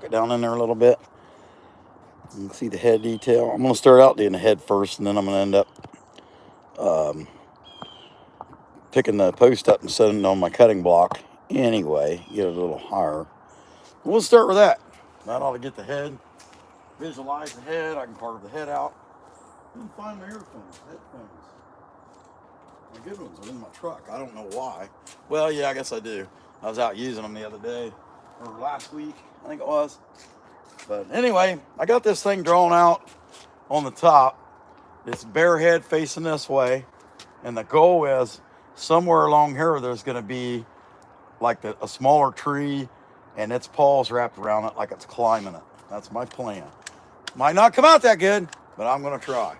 it down in there a little bit. You can see the head detail. I'm going to start out doing the head first, and then I'm going to end up um, picking the post up and setting it on my cutting block anyway, get it a little higher. We'll start with that. That ought to get the head. Visualize the head. I can carve the head out. And find my earphones, headphones. My good ones are in my truck. I don't know why. Well, yeah, I guess I do. I was out using them the other day, or last week, I think it was. But anyway, I got this thing drawn out on the top. It's bare head facing this way. And the goal is somewhere along here, there's going to be like a smaller tree and its paws wrapped around it like it's climbing it. That's my plan. Might not come out that good, but I'm going to try.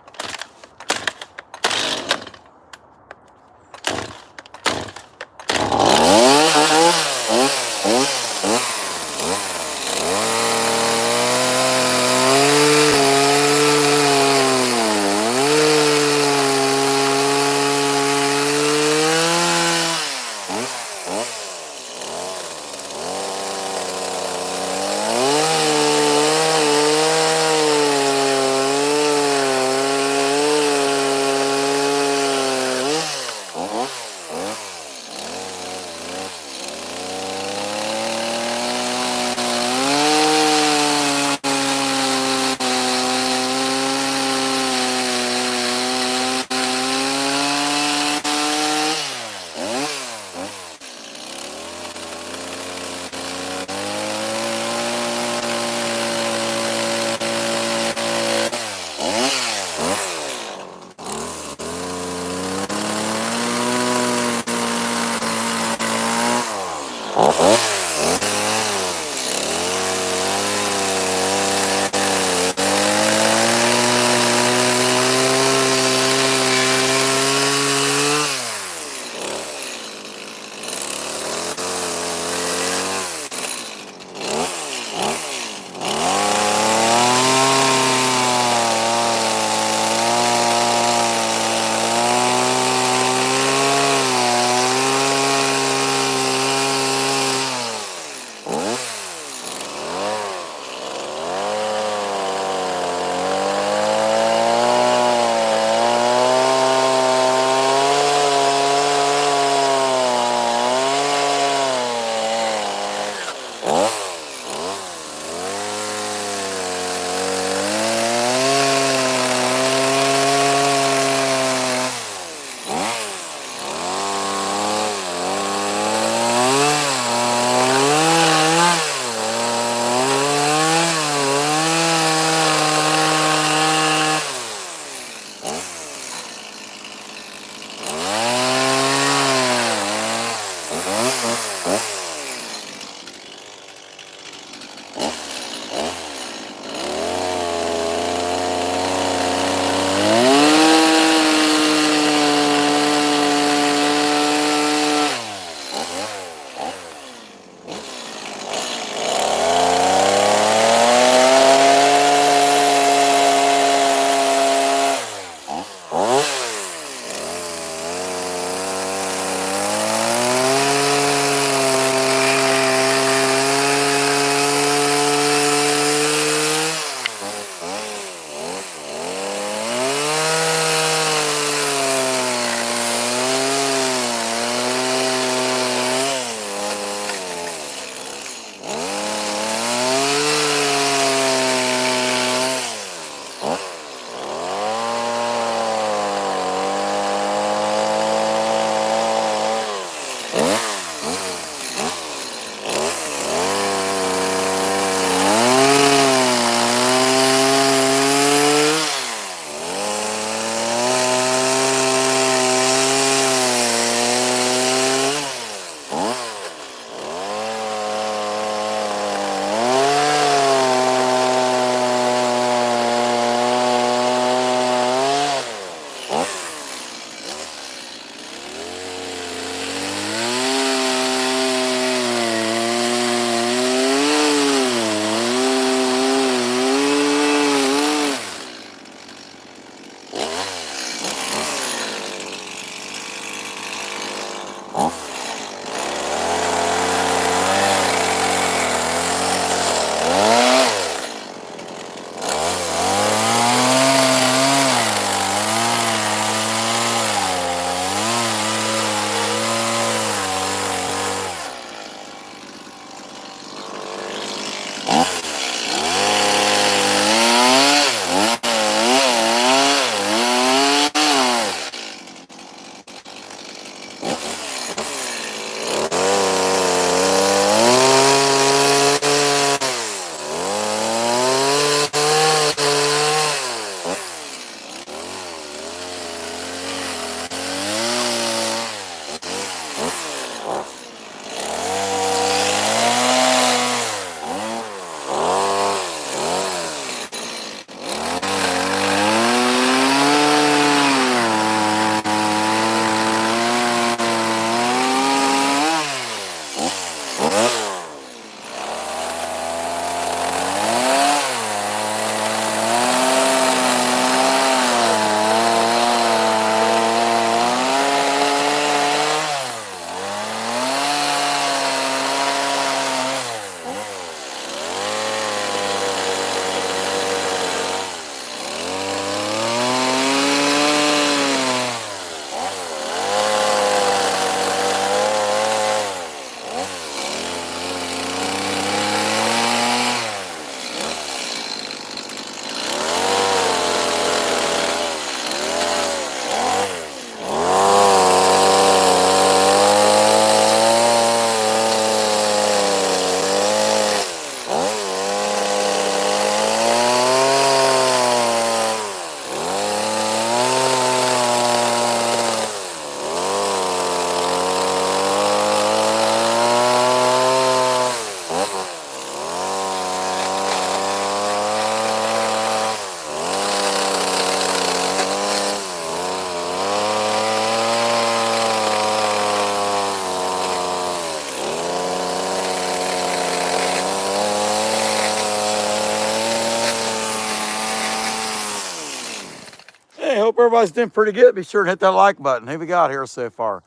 everybody's doing pretty good. Be sure to hit that like button. Who we got here so far?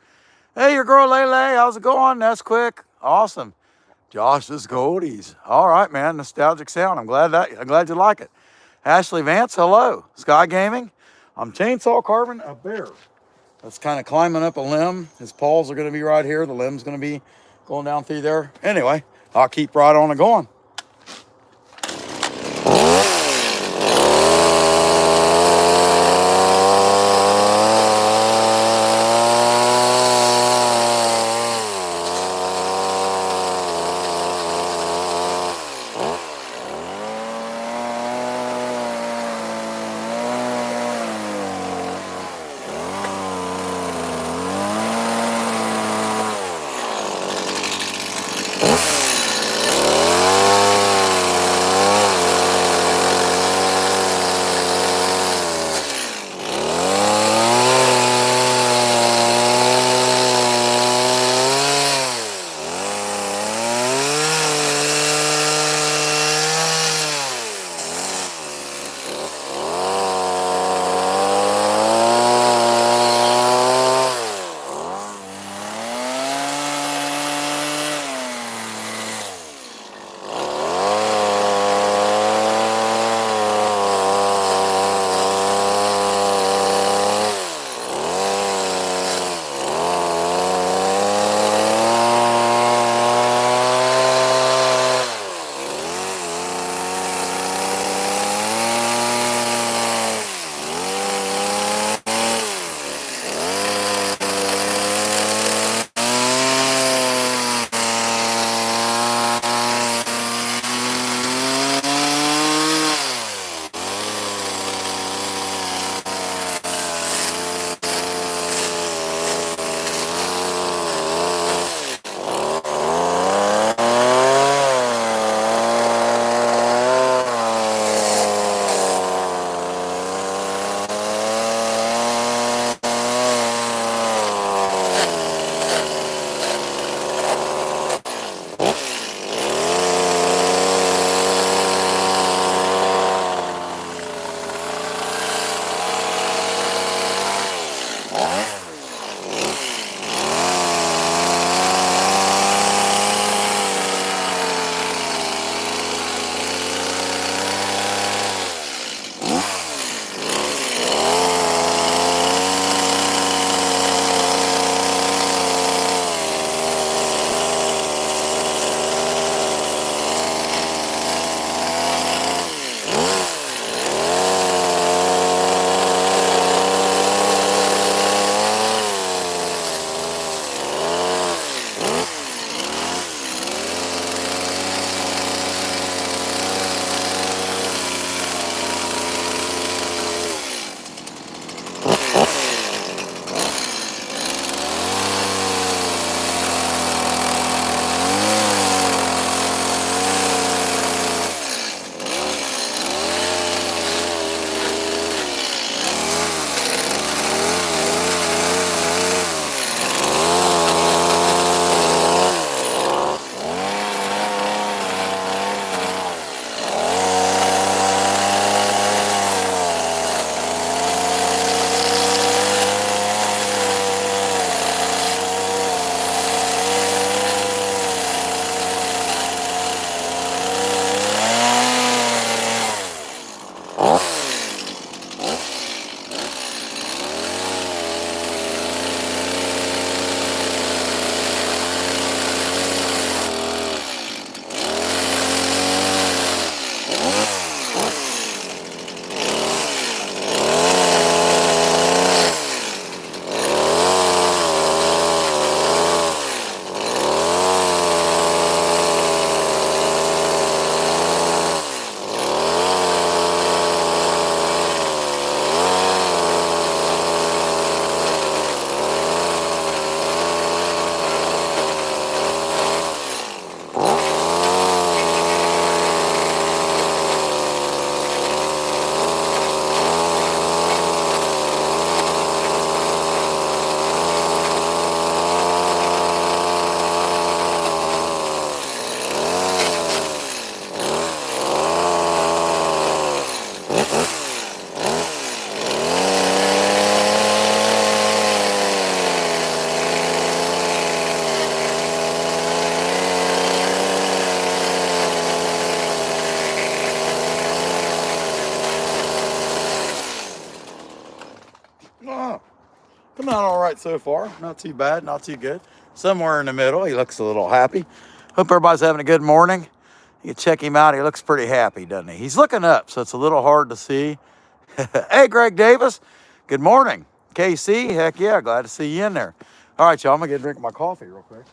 Hey, your girl Lele, how's it going? That's quick. Awesome. Josh's Goldies. All right, man. Nostalgic sound. I'm glad you like it. Ashley Vance, hello. Sky Gaming. I'm chainsaw carving a bear. That's kind of climbing up a limb. His paws are going to be right here. The limb's going to be going down through there. Anyway, I'll keep right on and going. coming out all right so far. Not too bad, not too good. Somewhere in the middle. He looks a little happy. Hope everybody's having a good morning. You can check him out. He looks pretty happy, doesn't he? He's looking up, so it's a little hard to see. Hey, Greg Davis. Good morning. KC, heck yeah, glad to see you in there. All right, y'all, I'm going to get a drink of my coffee real quick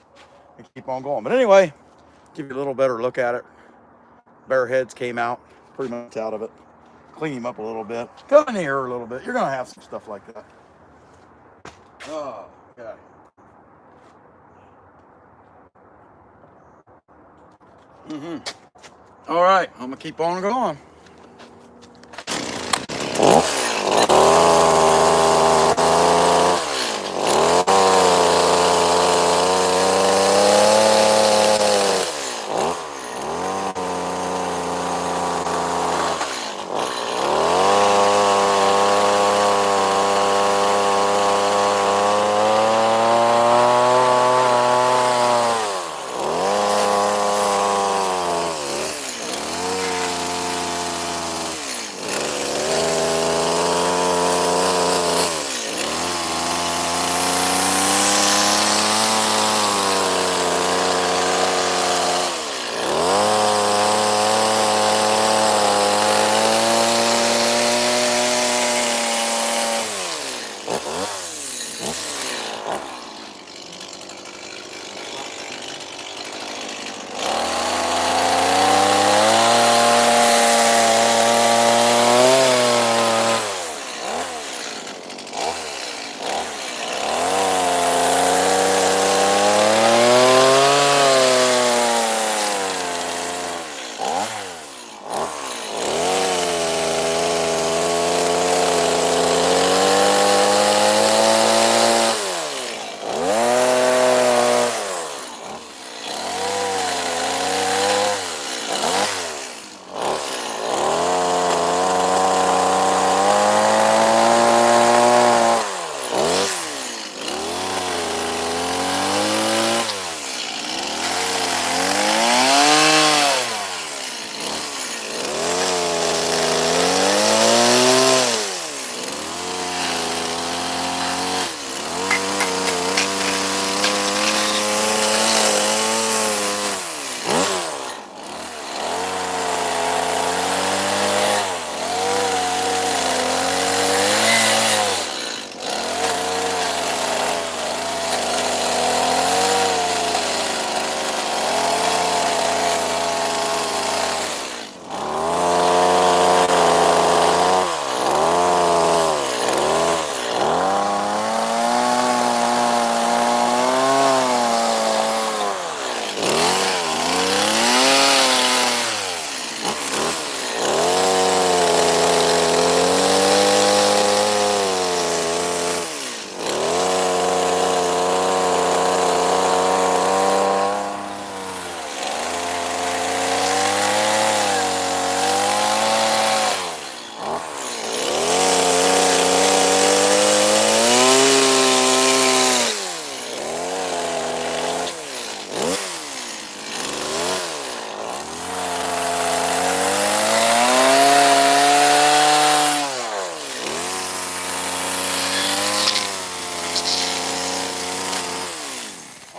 and keep on going. But anyway, give you a little better look at it. Bear heads came out, pretty much out of it. Clean him up a little bit. Come in here a little bit. You're going to have some stuff like that. Oh, okay. All right, I'm going to keep on going.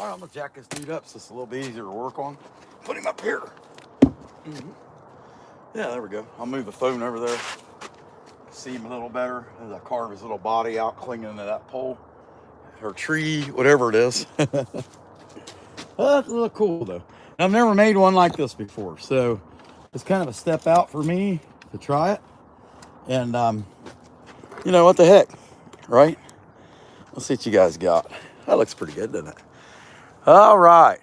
I'm gonna jack this dude up so it's a little bit easier to work on. Put him up here. Yeah, there we go. I'll move the phone over there. See him a little better as I carve his little body out, clinging to that pole or tree, whatever it is. Well, that's a little cool though. I've never made one like this before, so it's kind of a step out for me to try it. And you know what the heck, right? Let's see what you guys got. That looks pretty good, doesn't it? All right.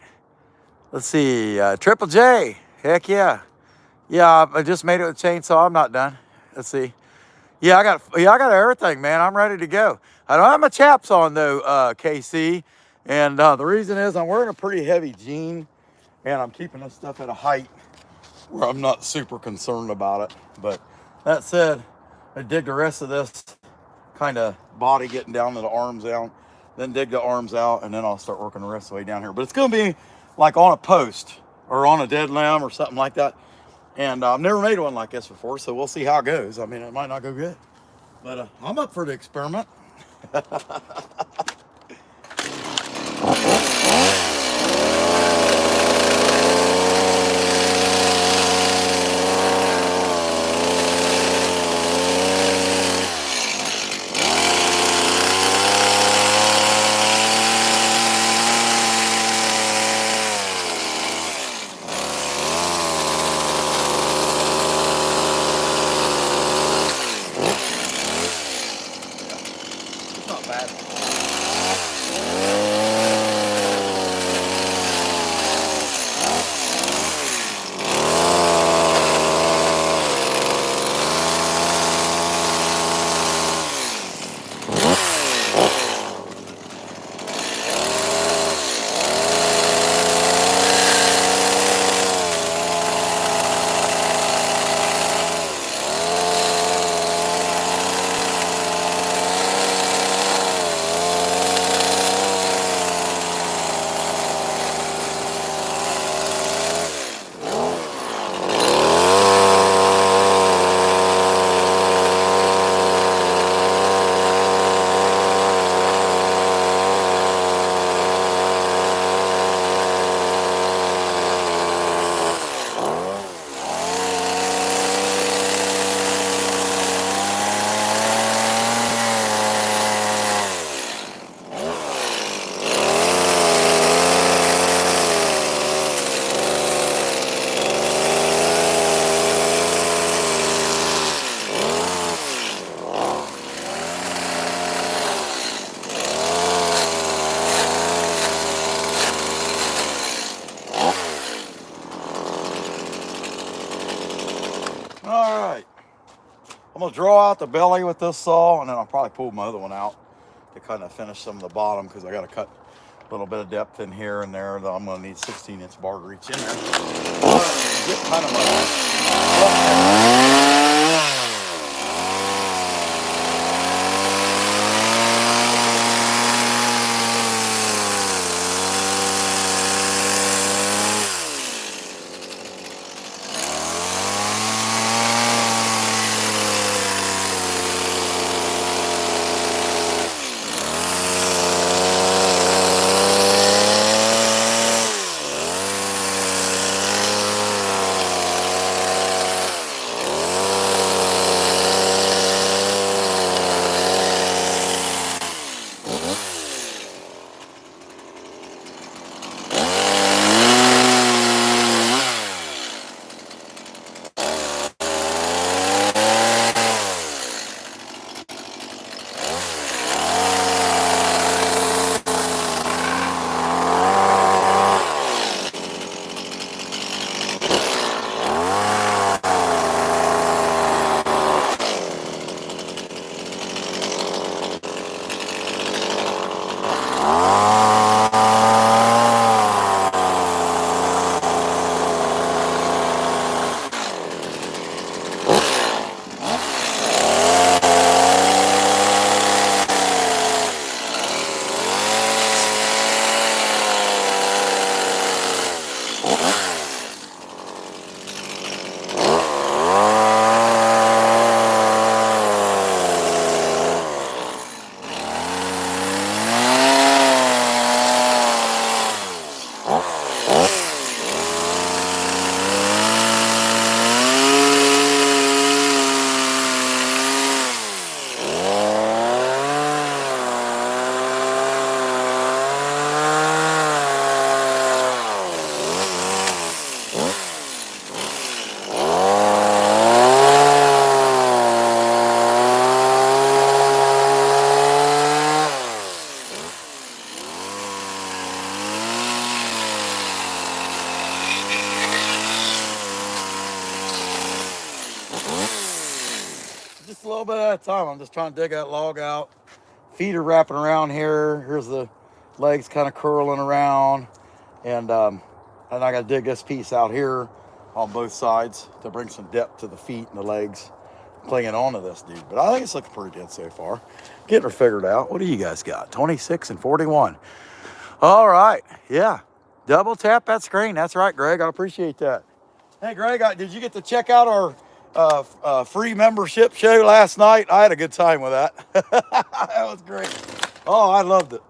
Let's see. Triple J. Heck yeah. Yeah, I just made it with a chainsaw. I'm not done. Let's see. Yeah, I got everything, man. I'm ready to go. I don't have my chaps on though, KC. And the reason is I'm wearing a pretty heavy jean, and I'm keeping this stuff at a height where I'm not super concerned about it. But that said, I dig the rest of this kind of body getting down to the arms down, then dig the arms out, and then I'll start working the rest of the way down here. But it's going to be like on a post or on a dead limb or something like that. And I've never made one like this before, so we'll see how it goes. I mean, it might not go good, but I'm up for the experiment. It's not bad. All right. I'm going to draw out the belly with this saw, and then I'll probably pull my other one out to kind of finish some of the bottom, because I got to cut a little bit of depth in here and there. Though I'm going to need 16-inch bar reach in there. Get kind of just a little bit at a time. I'm just trying to dig that log out. Feet are wrapping around here. Here's the legs kind of curling around. And I got to dig this piece out here on both sides to bring some depth to the feet and the legs clinging onto this dude. But I think it's looking pretty good so far. Getting her figured out. What do you guys got? 26 and 41. All right. Yeah. Double tap that screen. That's right, Greg. I appreciate that. Hey, Greg, did you get to check out our free membership show last night. I had a good time with that. That was great. Oh, I loved it.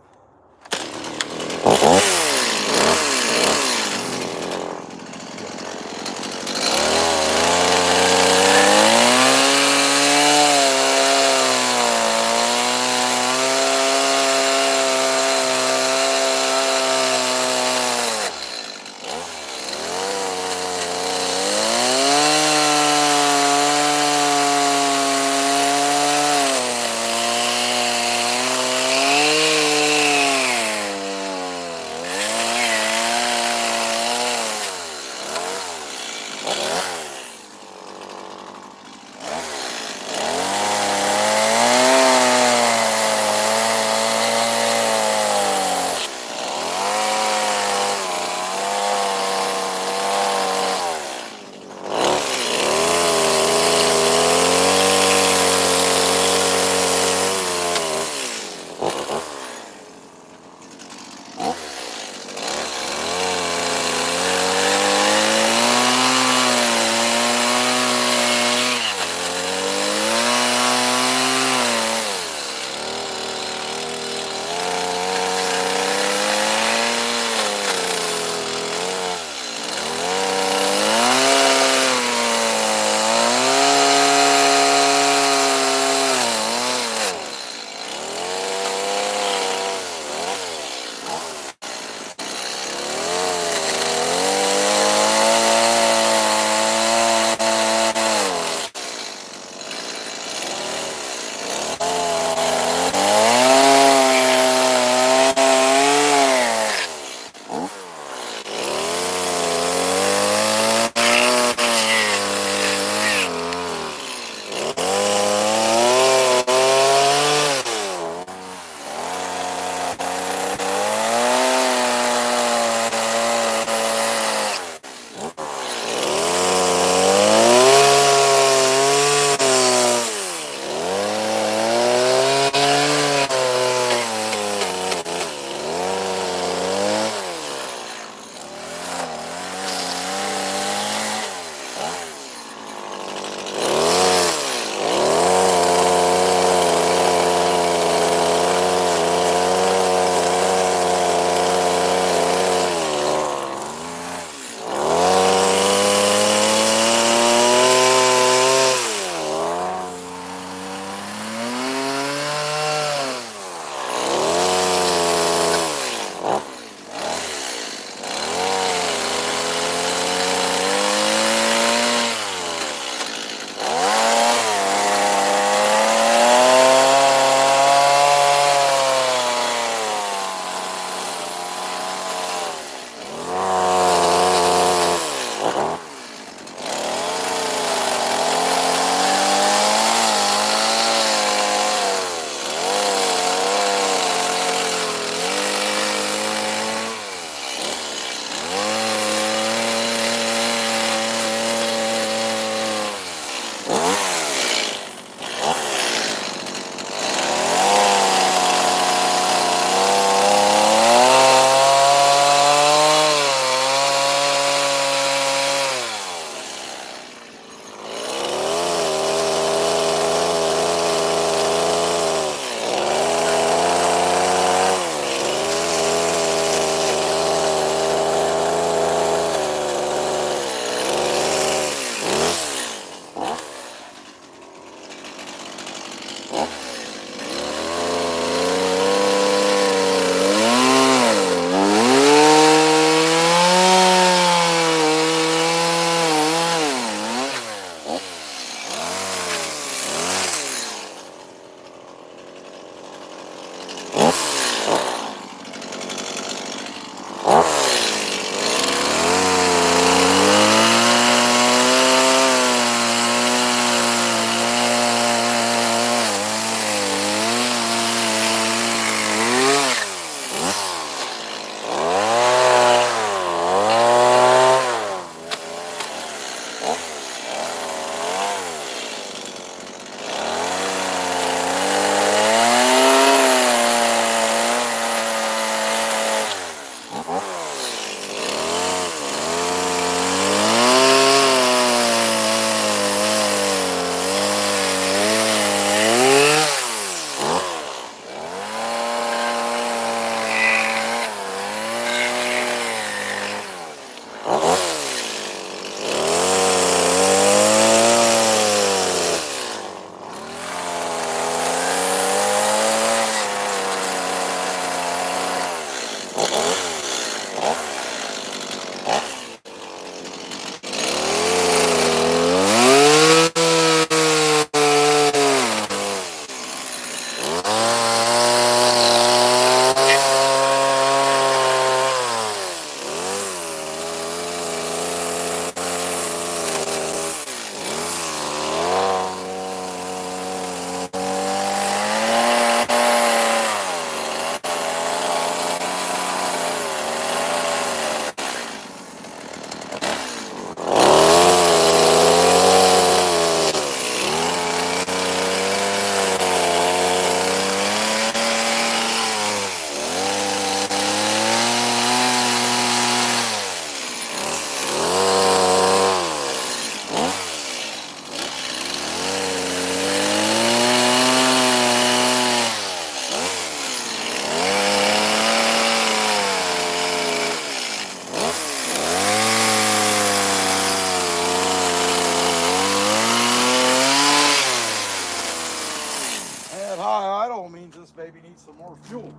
some more fuel.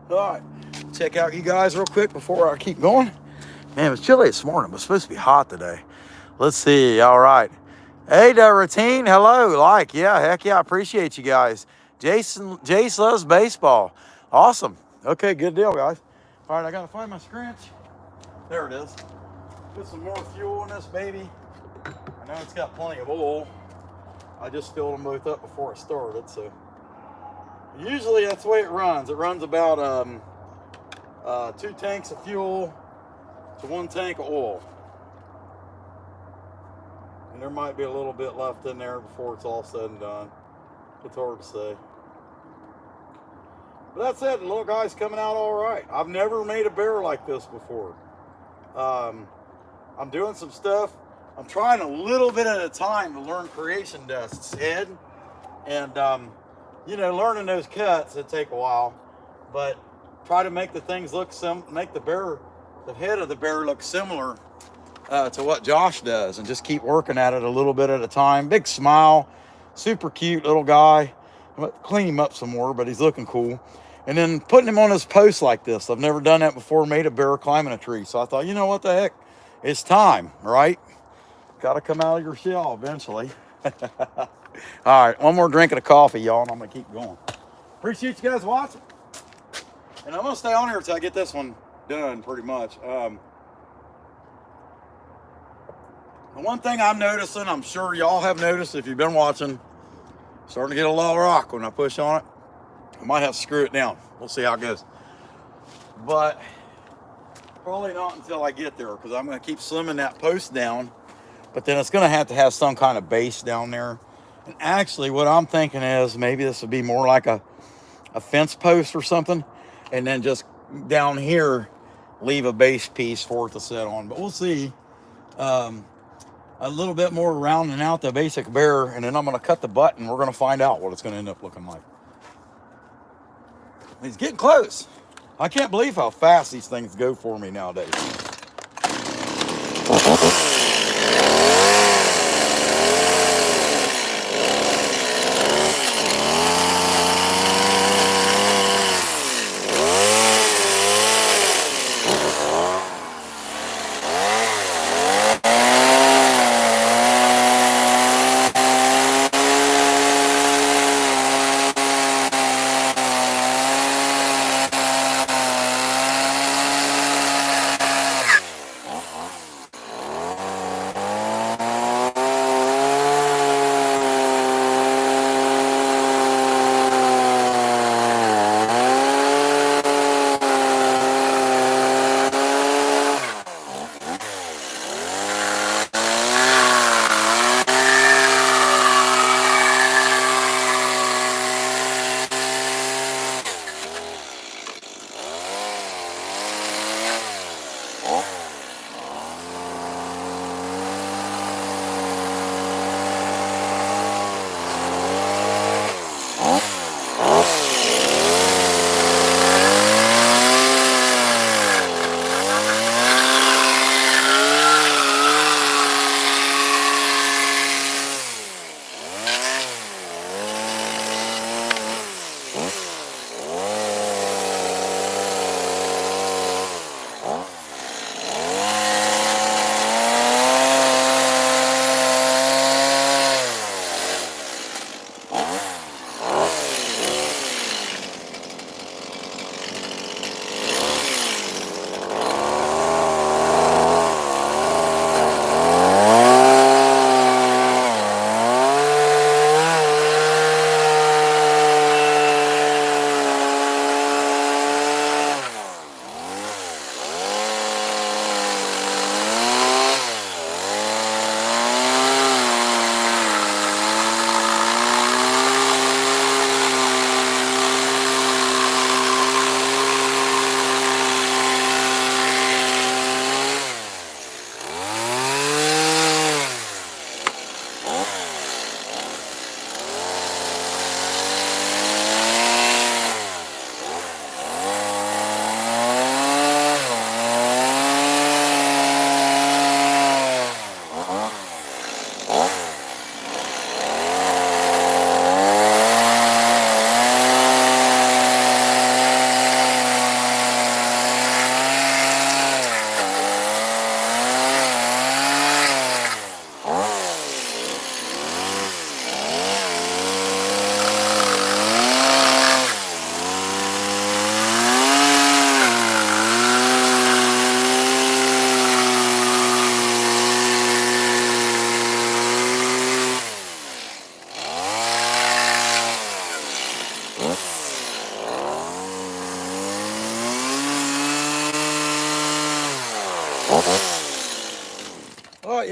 All right, check out you guys real quick before I keep going. Man, it was chilly this morning. It was supposed to be hot today. Let's see. All right. Hey, Routine. Hello. Yeah, heck yeah. I appreciate you guys. Jace loves baseball. Awesome. Okay, good deal, guys. All right, I got to find my scrunch. There it is. Put some more fuel in this baby. I know it's got plenty of oil. I just filled them both up before I started, so. Usually that's the way it runs. It runs about 2 tanks of fuel to 1 tank of oil. And there might be a little bit left in there before it's all said and done. It's hard to say. But that's it. The little guy's coming out all right. I've never made a bear like this before. I'm doing some stuff. I'm trying a little bit at a time to learn creation dust's head. And, you know, learning those cuts, it take a while. But try to make the things look make the head of the bear look similar to what Josh does, and just keep working at it a little bit at a time. Big smile, super cute little guy. I'm gonna clean him up some more, but he's looking cool. And then putting him on his post like this. I've never done that before, made a bear climbing a tree. So I thought, you know what the heck? It's time, right? Got to come out of your shell eventually. All right, one more drink of the coffee, y'all, and I'm going to keep going. Appreciate you guys watching. And I'm going to stay on here until I get this one done, pretty much. The one thing I'm noticing, I'm sure y'all have noticed if you've been watching, starting to get a lot of rock when I push on it. I might have to screw it down. We'll see how it goes. But probably not until I get there, because I'm going to keep slimming that post down. But then it's going to have some kind of base down there. And actually what I'm thinking is maybe this would be more like a fence post or something. And then just down here, leave a base piece for it to sit on. But we'll see. A little bit more rounding out the basic bear, and then I'm going to cut the butt, and we're going to find out what it's going to end up looking like. He's getting close. I can't believe how fast these things go for me nowadays.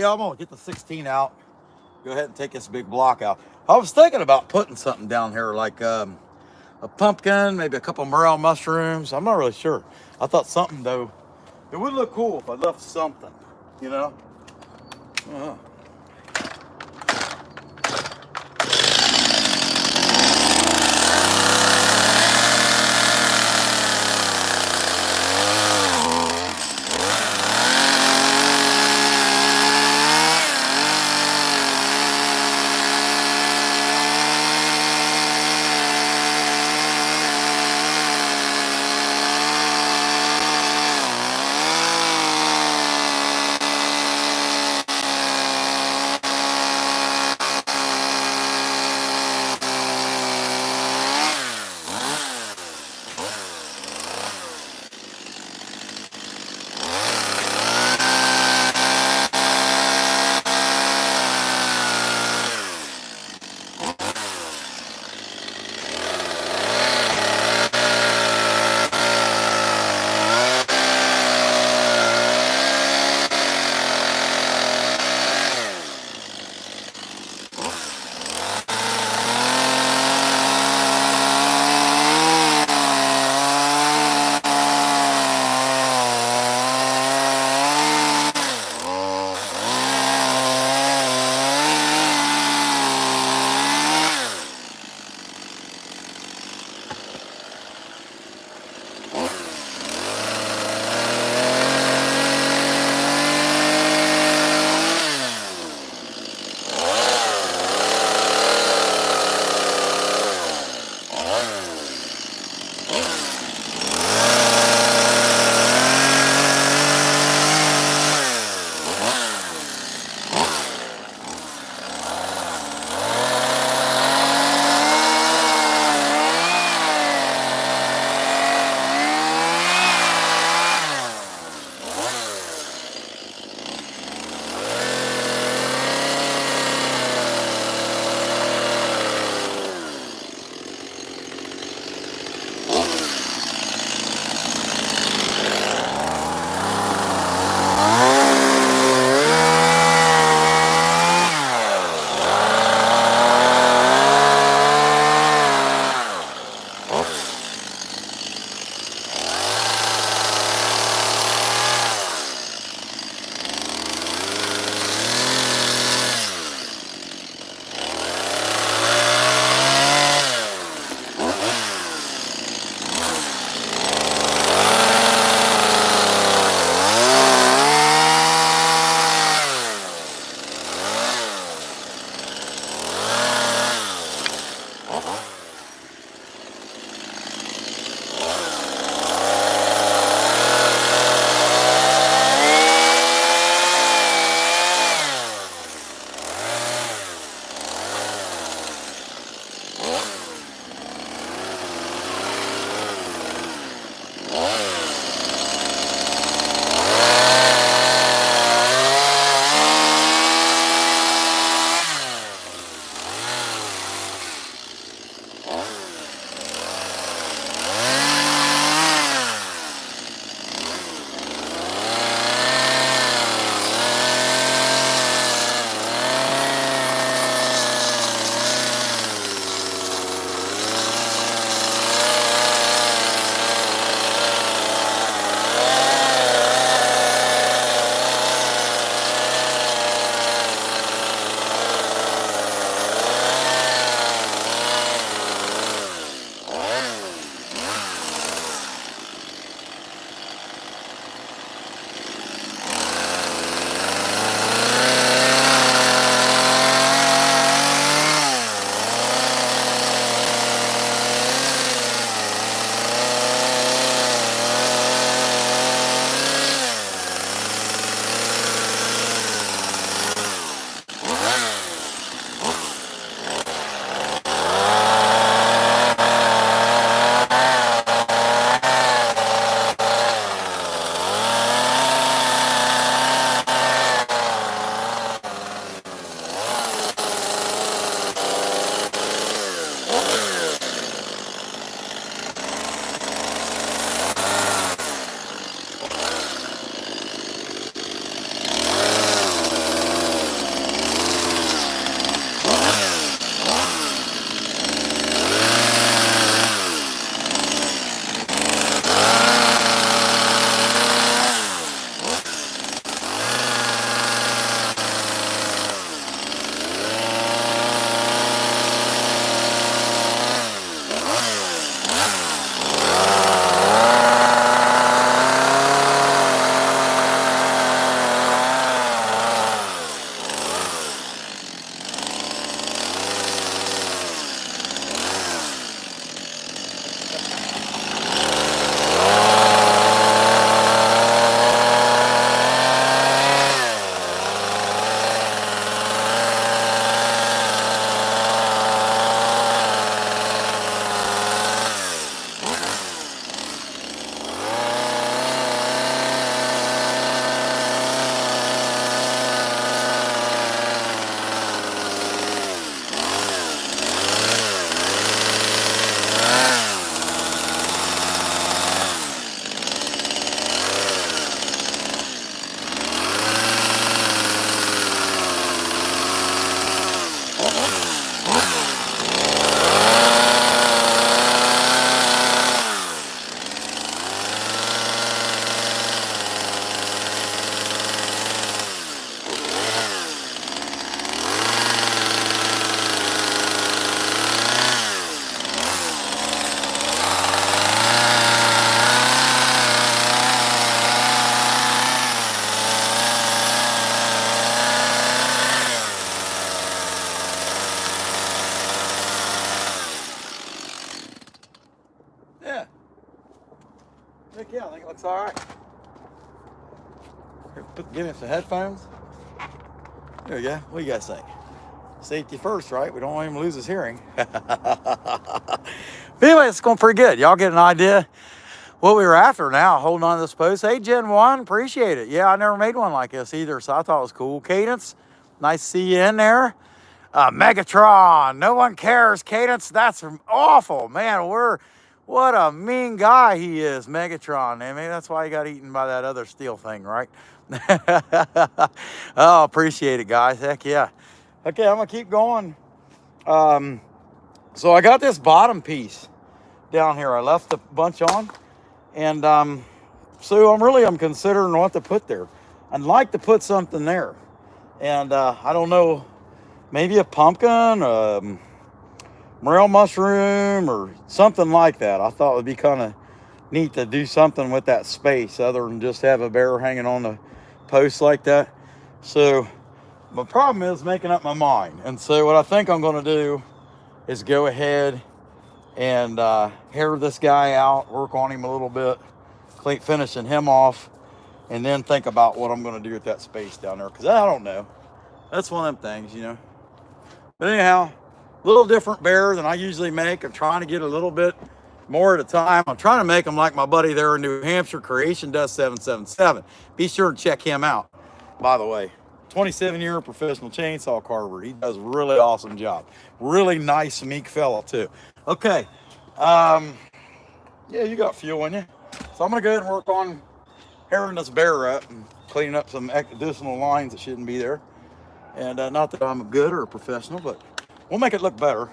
yeah, I'm gonna get the 16 out. Go ahead and take this big block out. I was thinking about putting something down here like a pumpkin, maybe a couple morel mushrooms. I'm not really sure. I thought something though. It would look cool if I left something, you know. Uh-huh. Looks all right. Here, give him some headphones. There we go. What do you guys think? Safety first, right? We don't want him to lose his hearing. But anyway, it's going pretty good. Y'all get an idea what we were after now, holding on to this post. Hey, Gen 1, appreciate it. Yeah, I never made one like this either, so I thought it was cool. Cadence, nice to see you in there. Megatron, no one cares. Cadence, that's awful. Man, what a mean guy he is, Megatron. I mean, that's why he got eaten by that other steel thing, right? Oh, appreciate it, guys. Heck yeah. Okay, I'm going to keep going. So I got this bottom piece down here. I left a bunch on. And so I'm considering what to put there. I'd like to put something there. And I don't know, maybe a pumpkin, morel mushroom, or something like that. I thought it would be kind of neat to do something with that space other than just have a bear hanging on the post like that. So my problem is making up my mind. And so what I think I'm going to do is go ahead and hair this guy out, work on him a little bit, finishing him off, and then think about what I'm going to do with that space down there. Because I don't know. That's one of them things, you know. But anyhow, a little different bear than I usually make. I'm trying to get a little bit more at a time. I'm trying to make them like my buddy there in New Hampshire, Creation Dust 777. Be sure to check him out, by the way. 27-year professional chainsaw carver. He does a really awesome job. Really nice, meek fella, too. Okay. Yeah, you got fuel in you. So I'm going to go ahead and work on hairing this bear up and cleaning up some additional lines that shouldn't be there. And not that I'm good or a professional, but we'll make it look better.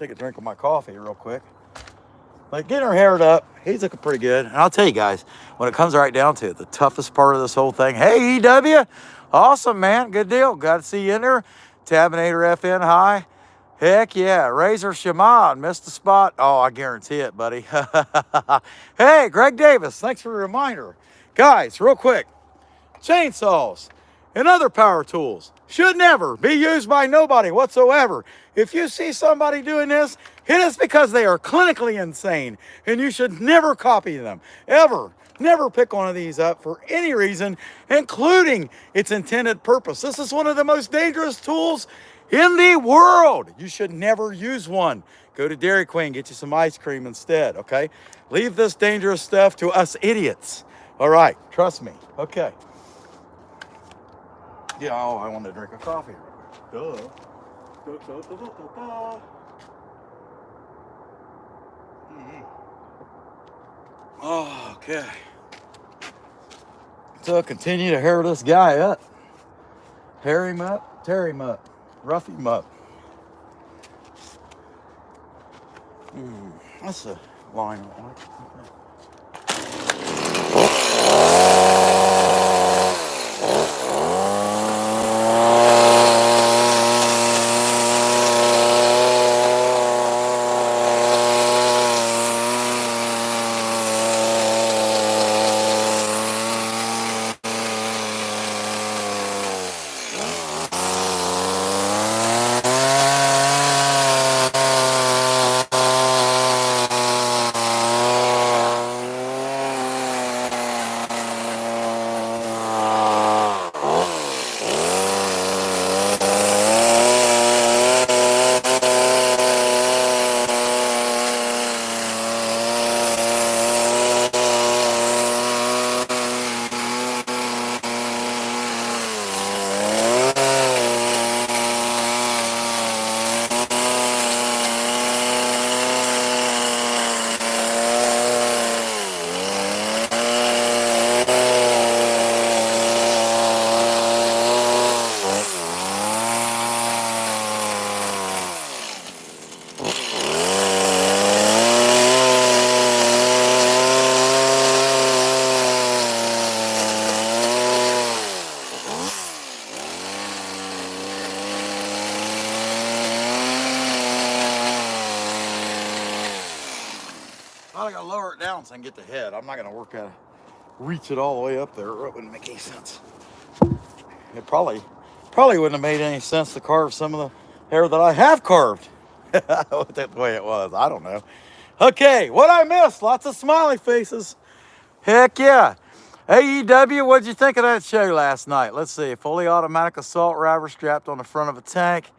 take a drink of my coffee real quick. Like, getting her haired up, he's looking pretty good. And I'll tell you guys, when it comes right down to it, the toughest part of this whole thing, hey, EW, awesome, man, good deal. Got to see you in there. Tabinator FN, hi. Heck yeah, Razor Shaman, missed the spot. Oh, I guarantee it, buddy. Hey, Greg Davis, thanks for the reminder. Guys, real quick, chainsaws and other power tools should never be used by nobody whatsoever. If you see somebody doing this, it is because they are clinically insane, and you should never copy them, ever. Never pick one of these up for any reason, including its intended purpose. This is one of the most dangerous tools in the world. You should never use one. Go to Dairy Queen, get you some ice cream instead, okay? Leave this dangerous stuff to us idiots. All right, trust me. Okay. Yeah, oh, I want to drink a coffee. Duh. Oh, okay. So continue to hair this guy up. Hair him up, tear him up, rough him up. That's a line. I gotta lower it down so I can get the head. I'm not gonna reach it all the way up there. It wouldn't make any sense. It probably wouldn't have made any sense to carve some of the hair that I have carved. That's the way it was. I don't know. Okay, what I missed? Lots of smiley faces. Heck yeah. AEW, what'd you think of that show last night? Let's see. Fully automatic assault rifle strapped on the front of a tank.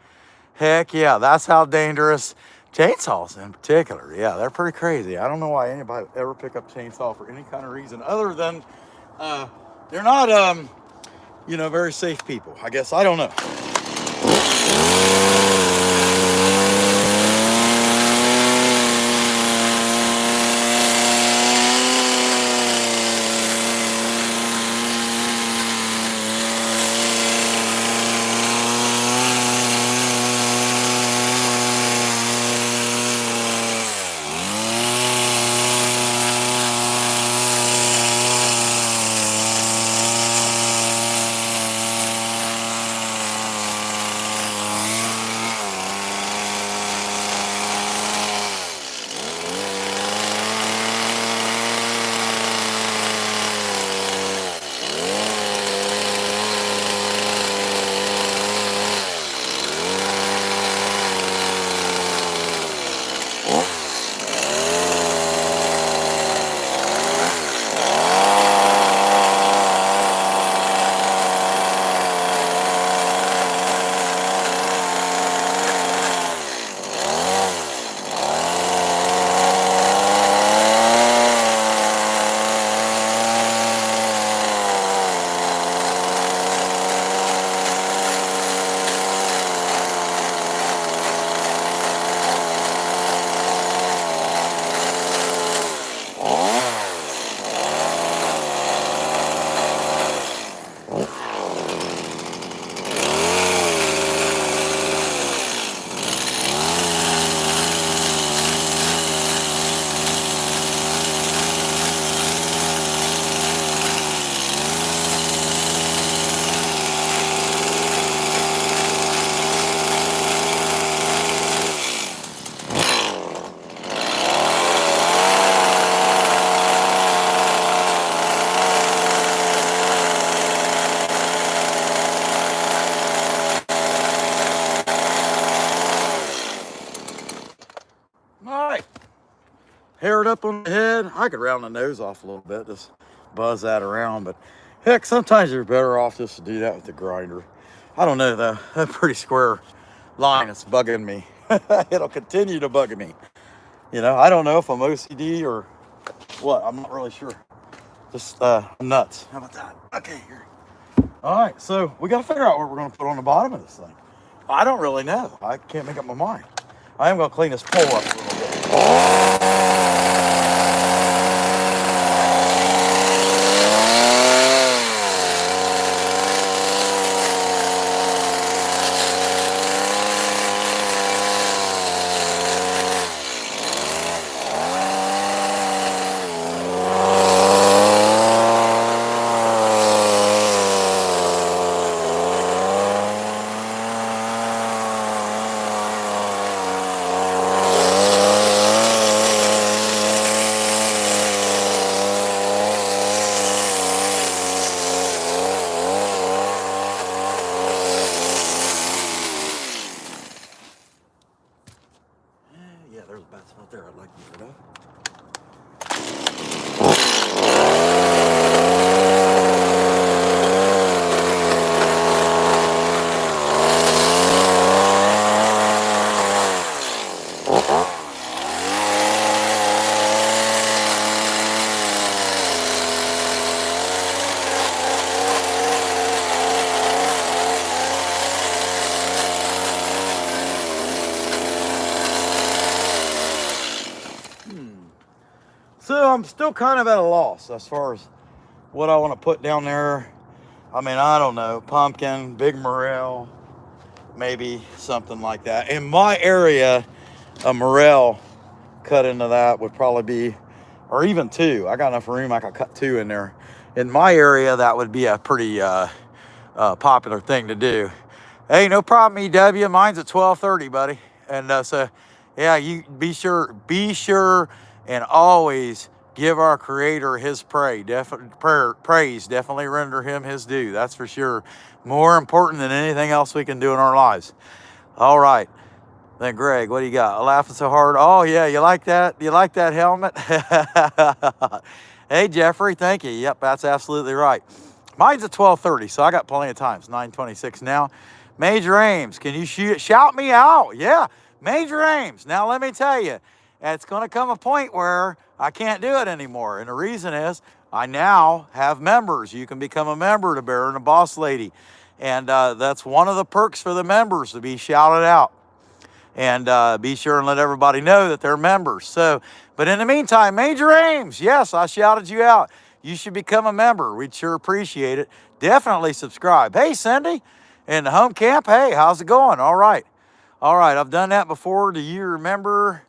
Heck yeah, that's how dangerous. Chainsaws in particular, yeah, they're pretty crazy. I don't know why anybody would ever pick up chainsaw for any kind of reason other than they're not, very safe people. I guess, I don't know. hair it up on the head. I could round the nose off a little bit, just buzz that around. But heck, sometimes you're better off just to do that with the grinder. I don't know though. That pretty square line is bugging me. It'll continue to bug me. I don't know if I'm OCD or what. I'm not really sure. Just nuts. How about that? Okay, here. All right, so we got to figure out what we're going to put on the bottom of this thing. I don't really know. I can't make up my mind. I am going to clean this pole up a little bit. Yeah, there's a bad spot there I'd like to get rid of. So I'm still kind of at a loss as far as what I want to put down there. I mean, I don't know, pumpkin, big morel, maybe something like that. In my area, a morel cut into that would probably be, or even two. I got enough room, I could cut two in there. In my area, that would be a pretty popular thing to do. Hey, no problem, EW. Mine's at 12:30, buddy. And so, yeah, you be sure and always give our Creator His praise. Definitely render Him His due. That's for sure. More important than anything else we can do in our lives. All right. Then Greg, what do you got? Laughing so hard. Oh yeah, you like that? You like that helmet? Hey Jeffrey, thank you. Yep, that's absolutely right. Mine's at 12:30, so I got plenty of time. It's 9:26 now. Major Ames, can you shout me out? Yeah, Major Ames. Now let me tell you, it's going to come a point where I can't do it anymore. And the reason is I now have members. You can become a member to Bear and the Boss Lady. And that's one of the perks for the members, to be shouted out. And be sure and let everybody know that they're members. So, but in the meantime, Major Ames, yes, I shouted you out. You should become a member. We'd sure appreciate it. Definitely subscribe. Hey, Cindy, in the home camp. Hey, how's it going? All right. I've done that before. Do you remember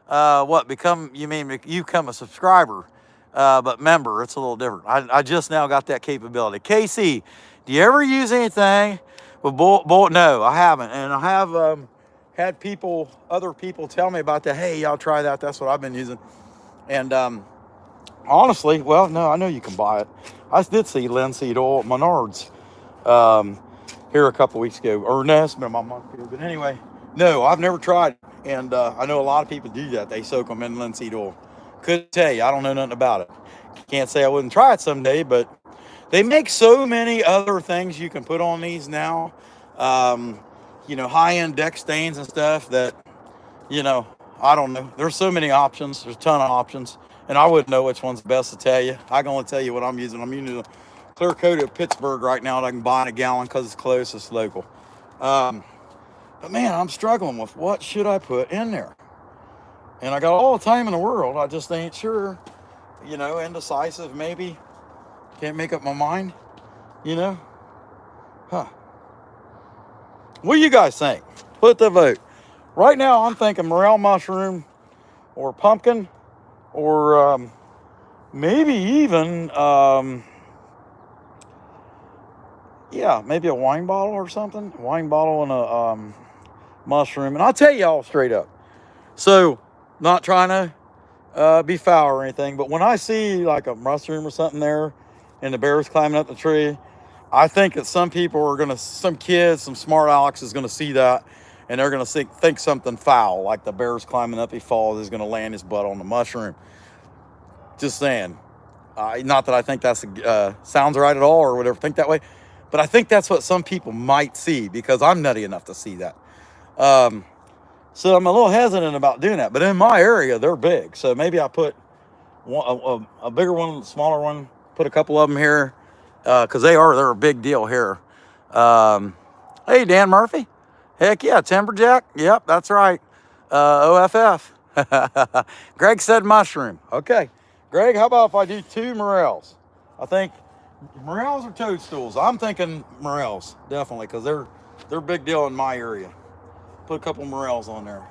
you become a subscriber, but member, it's a little different. I just now got that capability. Casey, do you ever use anything with bullet? No, I haven't. And I have had other people tell me about that. Hey, y'all try that. That's what I've been using. And honestly, well, no, I know you can buy it. I did see linseed oil at Menards here a couple weeks ago. Or no, it's been about a month ago. But anyway, no, I've never tried it. And I know a lot of people do that. They soak them in linseed oil. Couldn't tell you. I don't know nothing about it. Can't say I wouldn't try it someday, but they make so many other things you can put on these now. High-end deck stains and stuff that, I don't know. There's so many options. There's a ton of options. And I wouldn't know which one's best to tell you. I can only tell you what I'm using. I'm using a clear coat of Pittsburgh right now that I can buy in a gallon because it's close, it's local. But man, I'm struggling with what should I put in there. And I got all the time in the world. I just ain't sure, indecisive maybe. Can't make up my mind, What do you guys think? Put the vote. Right now, I'm thinking morel mushroom or pumpkin or maybe even, maybe a wine bottle or something. A wine bottle and a mushroom. And I'll tell y'all straight up. So, not trying to be foul or anything, but when I see like a mushroom or something there and the bear's climbing up the tree, I think that some kids, some smart Alex is going to see that and they're going to think something foul, like the bear's climbing up, he falls, he's going to land his butt on the mushroom. Just saying. Not that I think that's sounds right at all or whatever, think that way, but I think that's what some people might see because I'm nutty enough to see that. So I'm a little hesitant about doing that. But in my area, they're big. So maybe I put a bigger one, a smaller one, put a couple of them here because they're a big deal here. Hey, Dan Murphy. Heck yeah, Timberjack. Yep, that's right. OFF. Greg said mushroom. Okay. Greg, how about if I do 2 morels? I think morels or toadstools. I'm thinking morels, definitely, because they're a big deal in my area. Put a couple morels on there.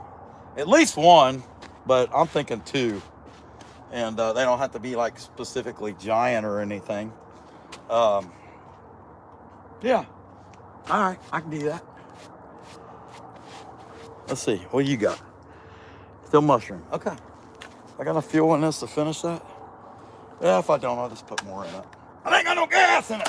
At least 1, but I'm thinking 2. And they don't have to be like specifically giant or anything. Yeah. All right, I can do that. Let's see, what you got? Still mushroom. Okay. I got enough fuel in this to finish that? Yeah, if I don't, I'll just put more in it. I ain't got no gas in it.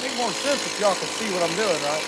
Make more sense if y'all can see what I'm doing, right?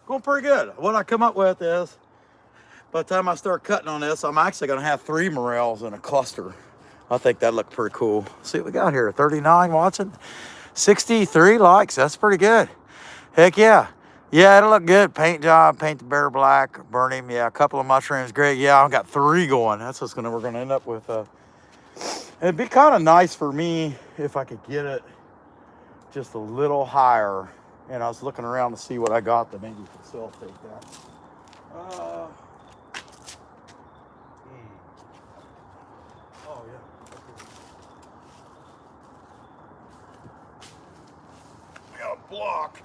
Going pretty good. What I come up with is, by the time I start cutting on this, I'm actually going to have 3 morels in a cluster. I think that looked pretty cool. See what we got here. 39 watching, 63 likes. That's pretty good. Heck yeah. Yeah, it'll look good. Paint job, paint the bear black, burn him. Yeah, a couple of mushrooms. Great. Yeah, I've got 3 going. That's what's we're going to end up with. It'd be kind of nice for me if I could get it just a little higher. And I was looking around to see what I got to maybe facilitate that. Oh, yeah. I got a block.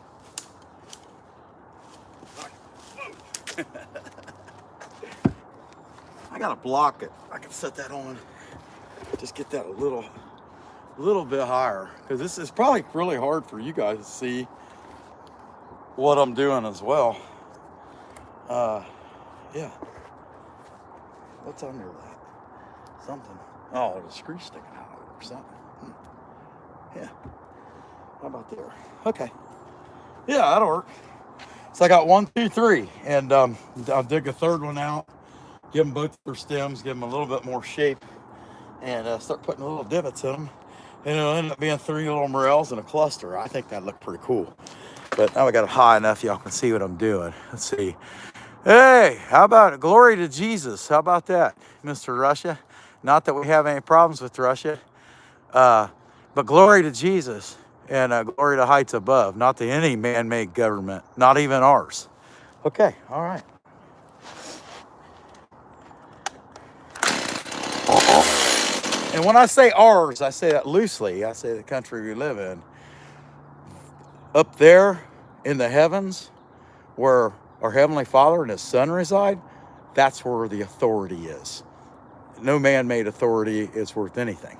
I got to block it. I can set that on. Just get that a little bit higher, because this is probably really hard for you guys to see what I'm doing as well. Yeah. What's under that? Something. Oh, the screw sticking out of it or something. Yeah. How about there? Okay. Yeah, that'll work. So I got 1, 2, 3, and I'll dig a 3rd one out, give them both their stems, give them a little bit more shape, and start putting little divots in them. And it'll end up being 3 little morels in a cluster. I think that looked pretty cool. But now I got it high enough y'all can see what I'm doing. Let's see. Hey, how about it? Glory to Jesus. How about that, Mr. Russia? Not that we have any problems with Russia, but glory to Jesus, and glory to heights above, not to any man-made government, not even ours. Okay, all right. And when I say ours, I say that loosely. I say the country we live in. Up there in the heavens, where our Heavenly Father and His Son reside, that's where the authority is. No man-made authority is worth anything.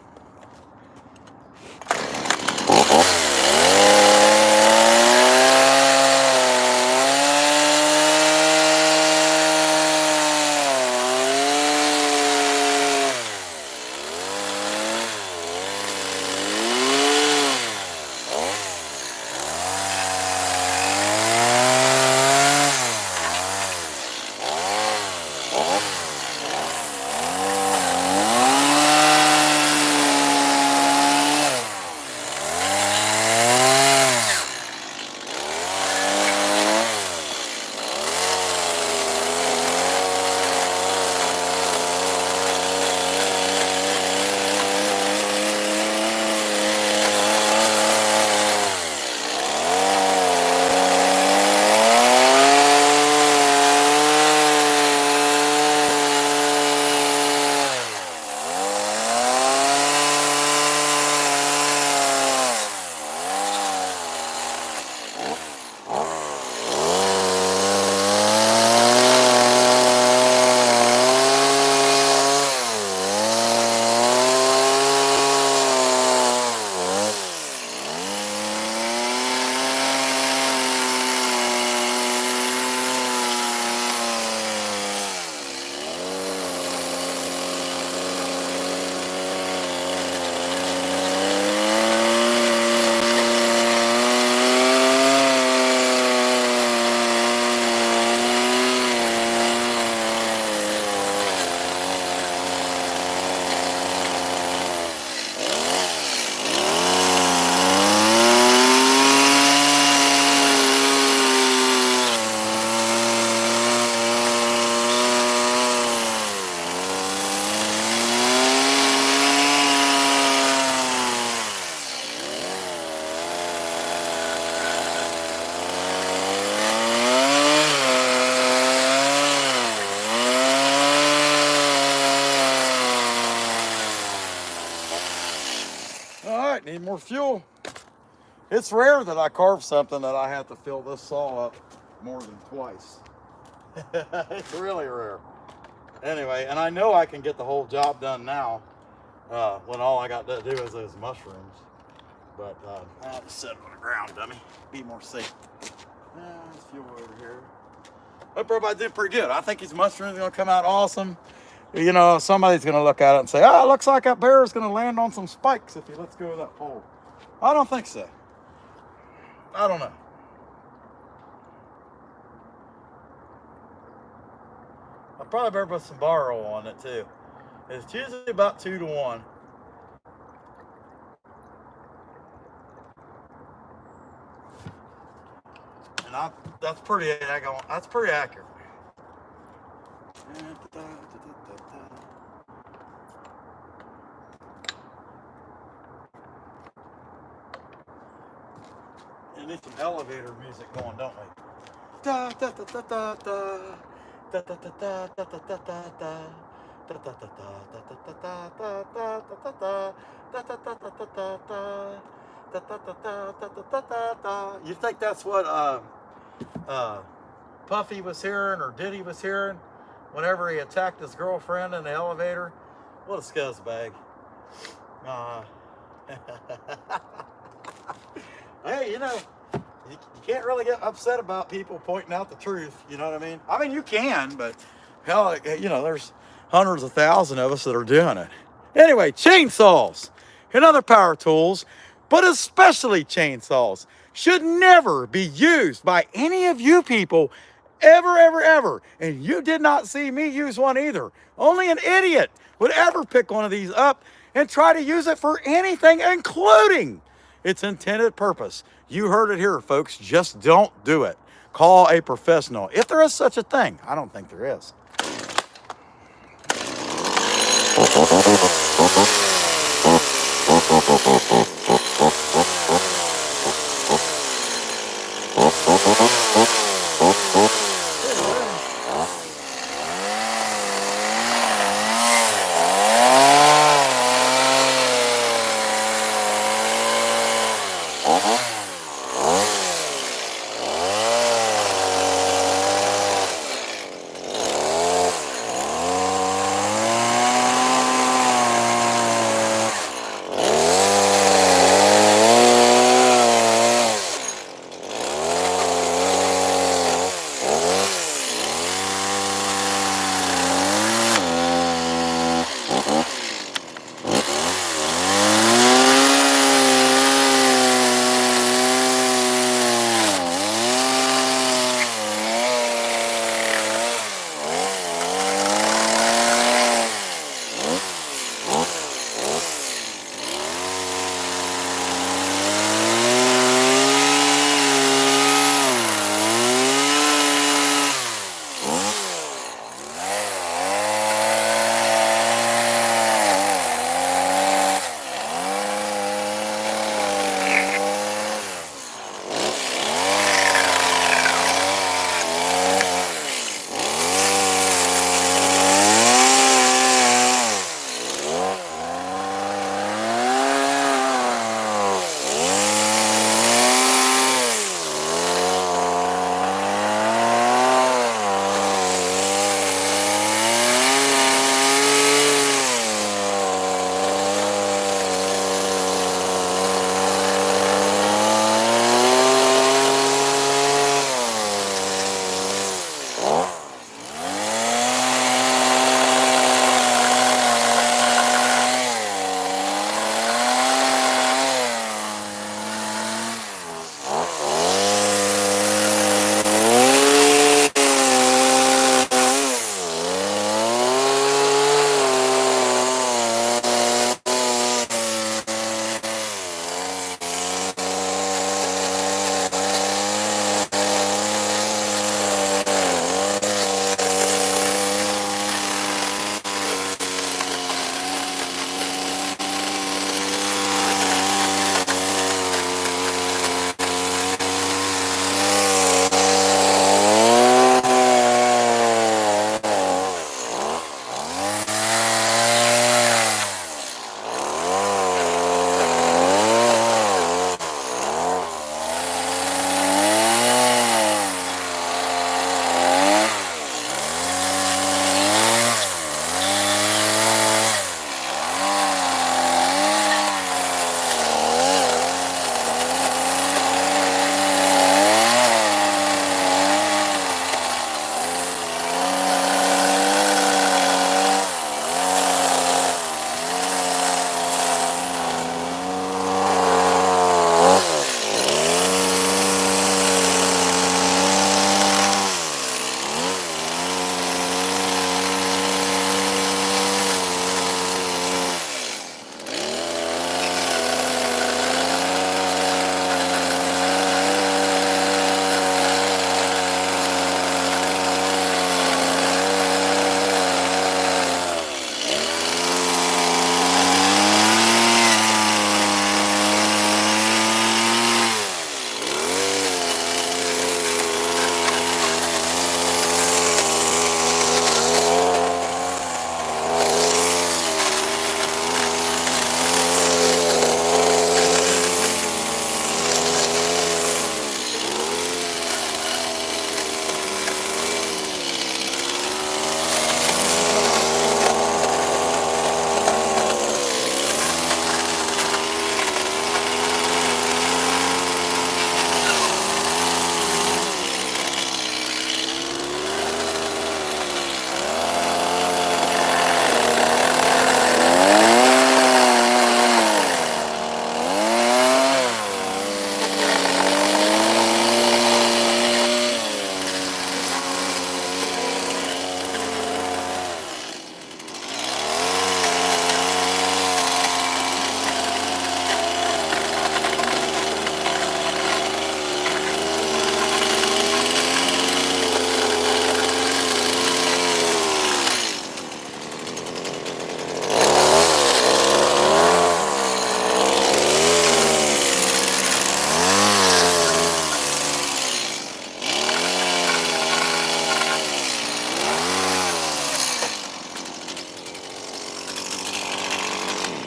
Need more fuel. It's rare that I carve something that I have to fill this saw up more than twice. It's really rare. Anyway, and I know I can get the whole job done now when all I got to do is those mushrooms. But I'll just set it on the ground, dummy. Be more safe. There's fuel over here. Hope everybody did pretty good. I think these mushrooms are going to come out awesome. You know, somebody's going to look at it and say, oh, it looks like that bear is going to land on some spikes if he lets go of that pole. I don't think so. I don't know. probably better put some borrow on it too. It's usually about 2 to 1. And that's pretty accurate. And need some elevator music going, don't we? Da da da da da da da da da da da da da da. You think that's what Puffy was hearing or Diddy was hearing whenever he attacked his girlfriend in the elevator? What a scuzzbag. Hey, you know, you can't really get upset about people pointing out the truth. You know what I mean? I mean, you can, but hell, you know, there's hundreds of thousands of us that are doing it. Anyway, chainsaws and other power tools, but especially chainsaws, should never be used by any of you people ever, ever, ever. And you did not see me use one either. Only an idiot would ever pick one of these up and try to use it for anything, including its intended purpose. You heard it here, folks. Just don't do it. Call a professional. If there is such a thing. I don't think there is.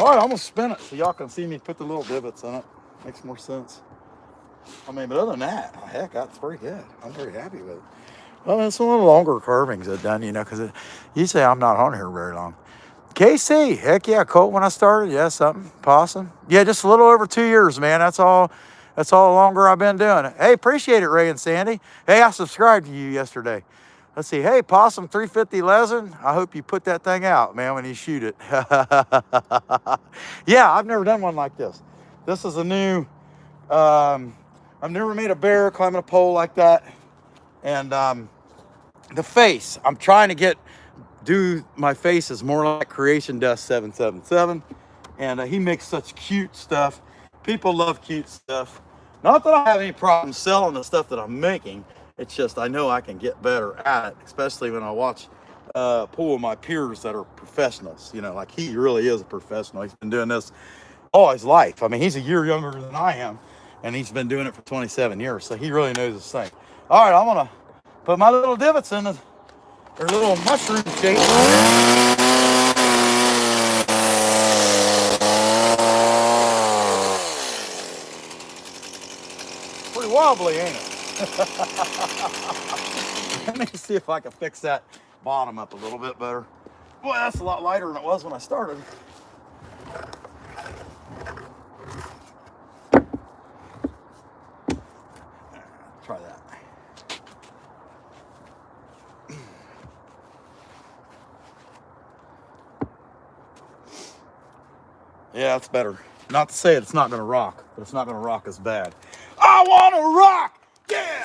All right, I'm gonna spin it so y'all can see me put the little divots in it. Makes more sense. I mean, but other than that, heck, that's pretty good. I'm very happy with it. Well, it's a little longer carvings I've done, you know, because you say I'm not on here very long. KC, heck yeah, Colt, when I started, yeah, something, possum. Yeah, just a little over 2 years, man. That's all longer I've been doing it. Hey, appreciate it, Ray and Sandy. Hey, I subscribed to you yesterday. Let's see. Hey, Possum 350 Lesin. I hope you put that thing out, man, when you shoot it. Yeah, I've never done one like this. This is a new, I've never made a bear climbing a pole like that. And the face, I'm trying to do my face is more like Creation Dust 777. And he makes such cute stuff. People love cute stuff. Not that I have any problem selling the stuff that I'm making. It's just I know I can get better at it, especially when I watch pool of my peers that are professionals. You know, like he really is a professional. He's been doing this all his life. I mean, he's a year younger than I am, and he's been doing it for 27 years. So he really knows his thing. All right, I'm gonna put my little divots in their little mushroom shape. Pretty wobbly, ain't it? Let me see if I can fix that bottom up a little bit better. Boy, that's a lot lighter than it was when I started. Try that. Yeah, that's better. Not to say it's not going to rock, but it's not going to rock as bad. I want to rock! Yeah!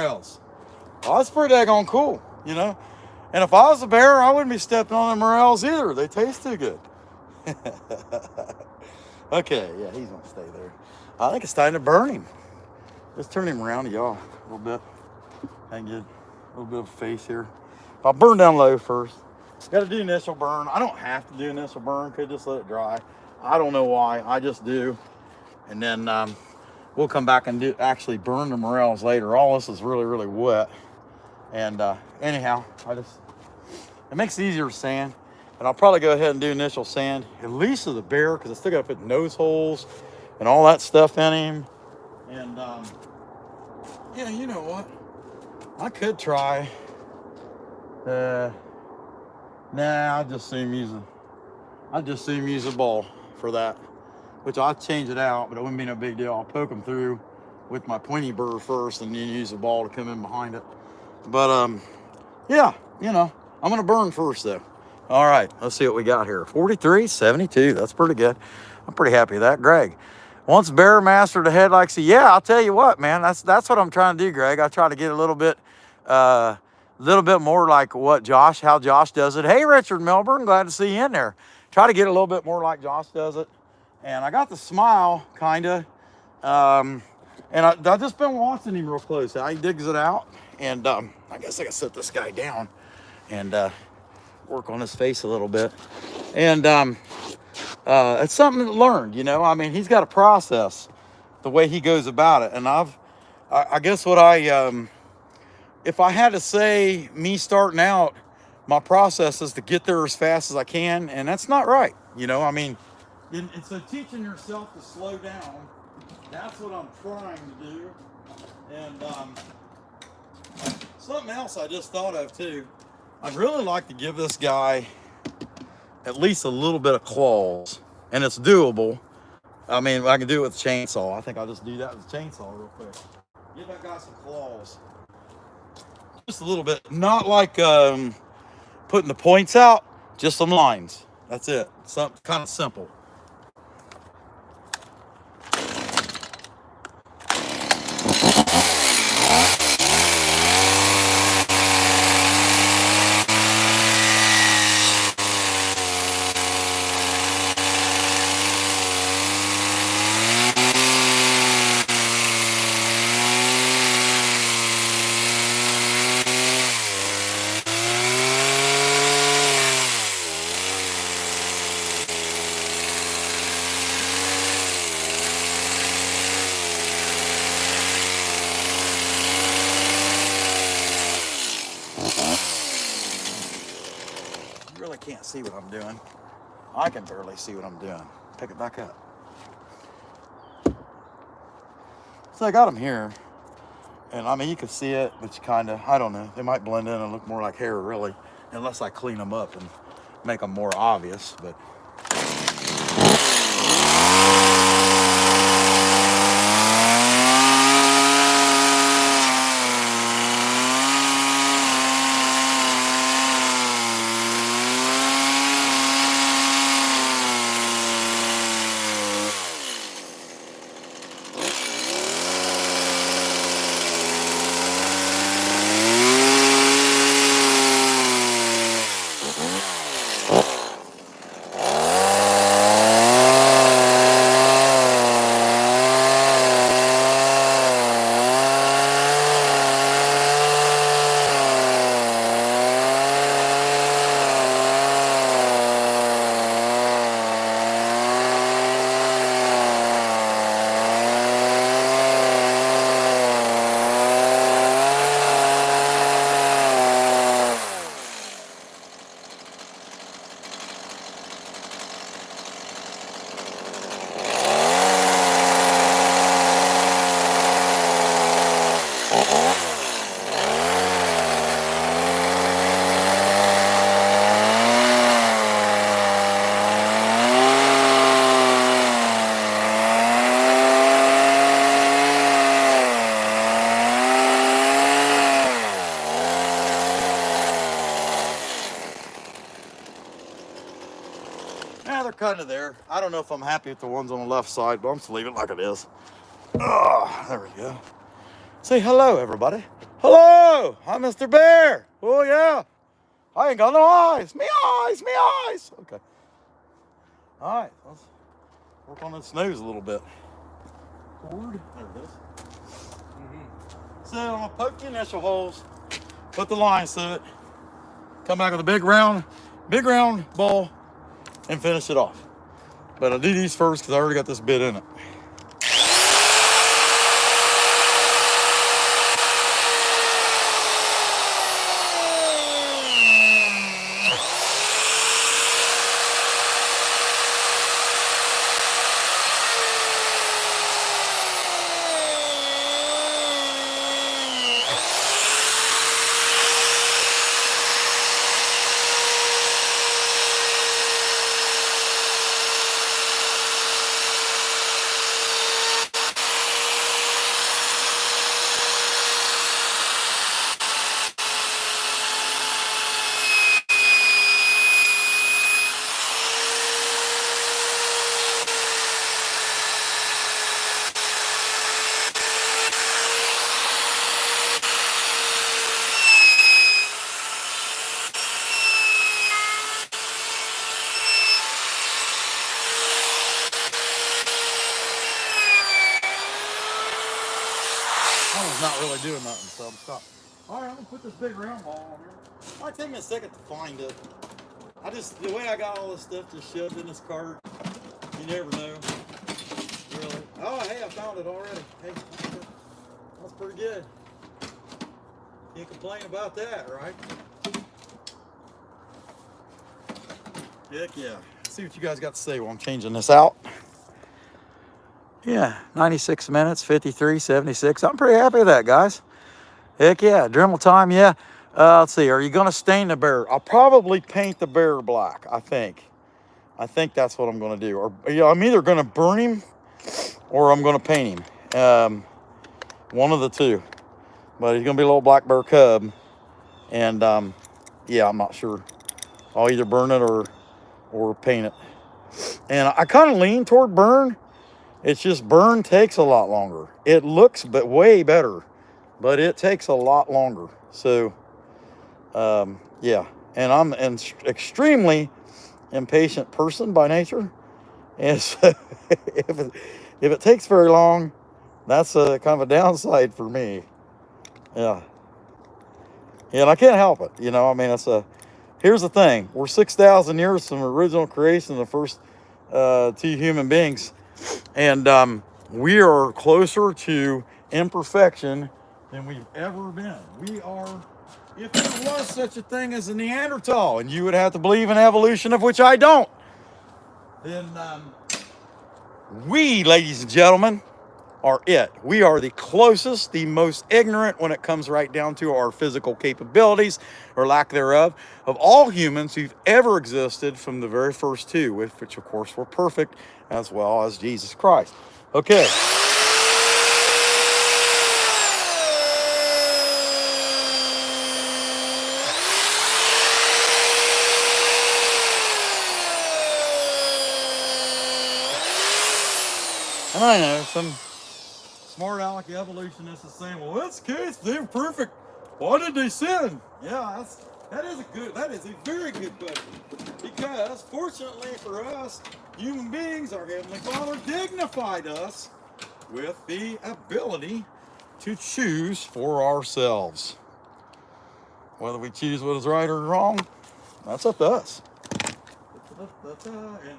morels. Oh, that's pretty daggone cool, you know. And if I was a bear, I wouldn't be stepping on the morels either. They taste too good. Okay, yeah, he's gonna stay there. I think it's time to burn him. Let's turn him around to y'all a little bit. I can get a little bit of face here. I'll burn down low first. Got to do initial burn. I don't have to do initial burn. Could just let it dry. I don't know why. I just do. And then we'll come back and actually burn the morels later. All this is really, really wet. And anyhow, it makes it easier to sand. And I'll probably go ahead and do initial sand, at least of the bear, because I still got to put nose holes and all that stuff in him. And yeah, you know what? I could try. Nah, I'd just see him use a ball for that, which I'll change it out, but it wouldn't be no big deal. I'll poke him through with my pointy burr first, and then use a ball to come in behind it. But yeah, you know, I'm gonna burn first though. All right, let's see what we got here. 43.72. That's pretty good. I'm pretty happy with that. Greg, once bear mastered the head like so, yeah, I'll tell you what, man. That's what I'm trying to do, Greg. I try to get a little bit more like how Josh does it. Hey, Richard Melbourne, glad to see you in there. Try to get a little bit more like Josh does it. And I got the smile, kind of. And I've just been watching him real close, how he digs it out. And I guess I can set this guy down and work on his face a little bit. And it's something to learn, you know. I mean, he's got a process, the way he goes about it. And I guess if I had to say me starting out, my process is to get there as fast as I can, and that's not right. You know, I mean, and so teaching yourself to slow down, that's what I'm trying to do. And something else I just thought of too, I'd really like to give this guy at least a little bit of claws, and it's doable. I mean, I can do it with a chainsaw. I think I'll just do that with a chainsaw real quick. Give that guy some claws. Just a little bit, not like putting the points out, just some lines. That's it. Something kind of simple. Really can't see what I'm doing. I can barely see what I'm doing. Pick it back up. So I got them here, and I mean, you can see it, but you kind of, I don't know, they might blend in and look more like hair really, unless I clean them up and make them more obvious. But yeah, they're kind of there. I don't know if I'm happy with the ones on the left side, but I'm just leave it like it is. Oh, there we go. Say hello, everybody. Hello, I'm Mr. Bear. Oh, yeah. I ain't got no eyes. Me eyes, me eyes. Okay. All right, let's work on its nose a little bit. Cord. There it is. So I'm going to poke the initial holes, put the lines through it, come back with a big round ball, and finish it off. But I'll do these first because I already got this bit in it. Not really doing nothing, so I'm stopped. All right, I'm gonna put this big round ball on here. Might take me a second to find it. The way I got all this stuff just shoved in this cart, you never know. Really. Oh, hey, I found it already. Hey, that's pretty good. Can't complain about that, right? Heck yeah. Let's see what you guys got to say while I'm changing this out. Yeah, 96 minutes, 53:76. I'm pretty happy with that, guys. Heck yeah, Dremel time, yeah. Let's see, are you going to stain the bear? I'll probably paint the bear black, I think. I think that's what I'm going to do. Or I'm either going to burn him or I'm going to paint him. One of the two. But he's going to be a little black bear cub. And, yeah, I'm not sure. I'll either burn it or paint it. And I kind of lean toward burn. It's just burn takes a lot longer. It looks way better, but it takes a lot longer. So, yeah. And I'm an extremely impatient person by nature. And so if it takes very long, that's a kind of a downside for me. Yeah. Yeah, and I can't help it. You know, I mean, here's the thing. We're 6,000 years from original creation of the first two human beings. And we are closer to imperfection than we've ever been. We are, if there was such a thing as a Neanderthal, and you would have to believe in evolution, of which I don't, then we, ladies and gentlemen, are it. We are the closest, the most ignorant when it comes right down to our physical capabilities or lack thereof of all humans who've ever existed from the very first two, which of course were perfect, as well as Jesus Christ. Okay. And I know some smart aleck evolutionists is saying, well, that's the case, they're perfect. Why did they sin? Yeah, that is a very good question. Because fortunately for us, human beings, our Heavenly Father dignified us with the ability to choose for ourselves. Whether we choose what is right or wrong, that's up to us. And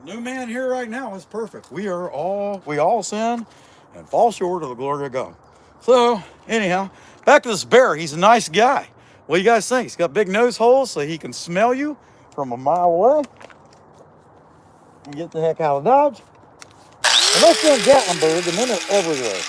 no man here right now is perfect. We all sin and fall short of the glory of God. So anyhow, back to this bear. He's a nice guy. What do you guys think? He's got big nose holes so he can smell you from a mile away and get the heck out of Dodge. Unless you're in Gatlinburg, and then they're everywhere.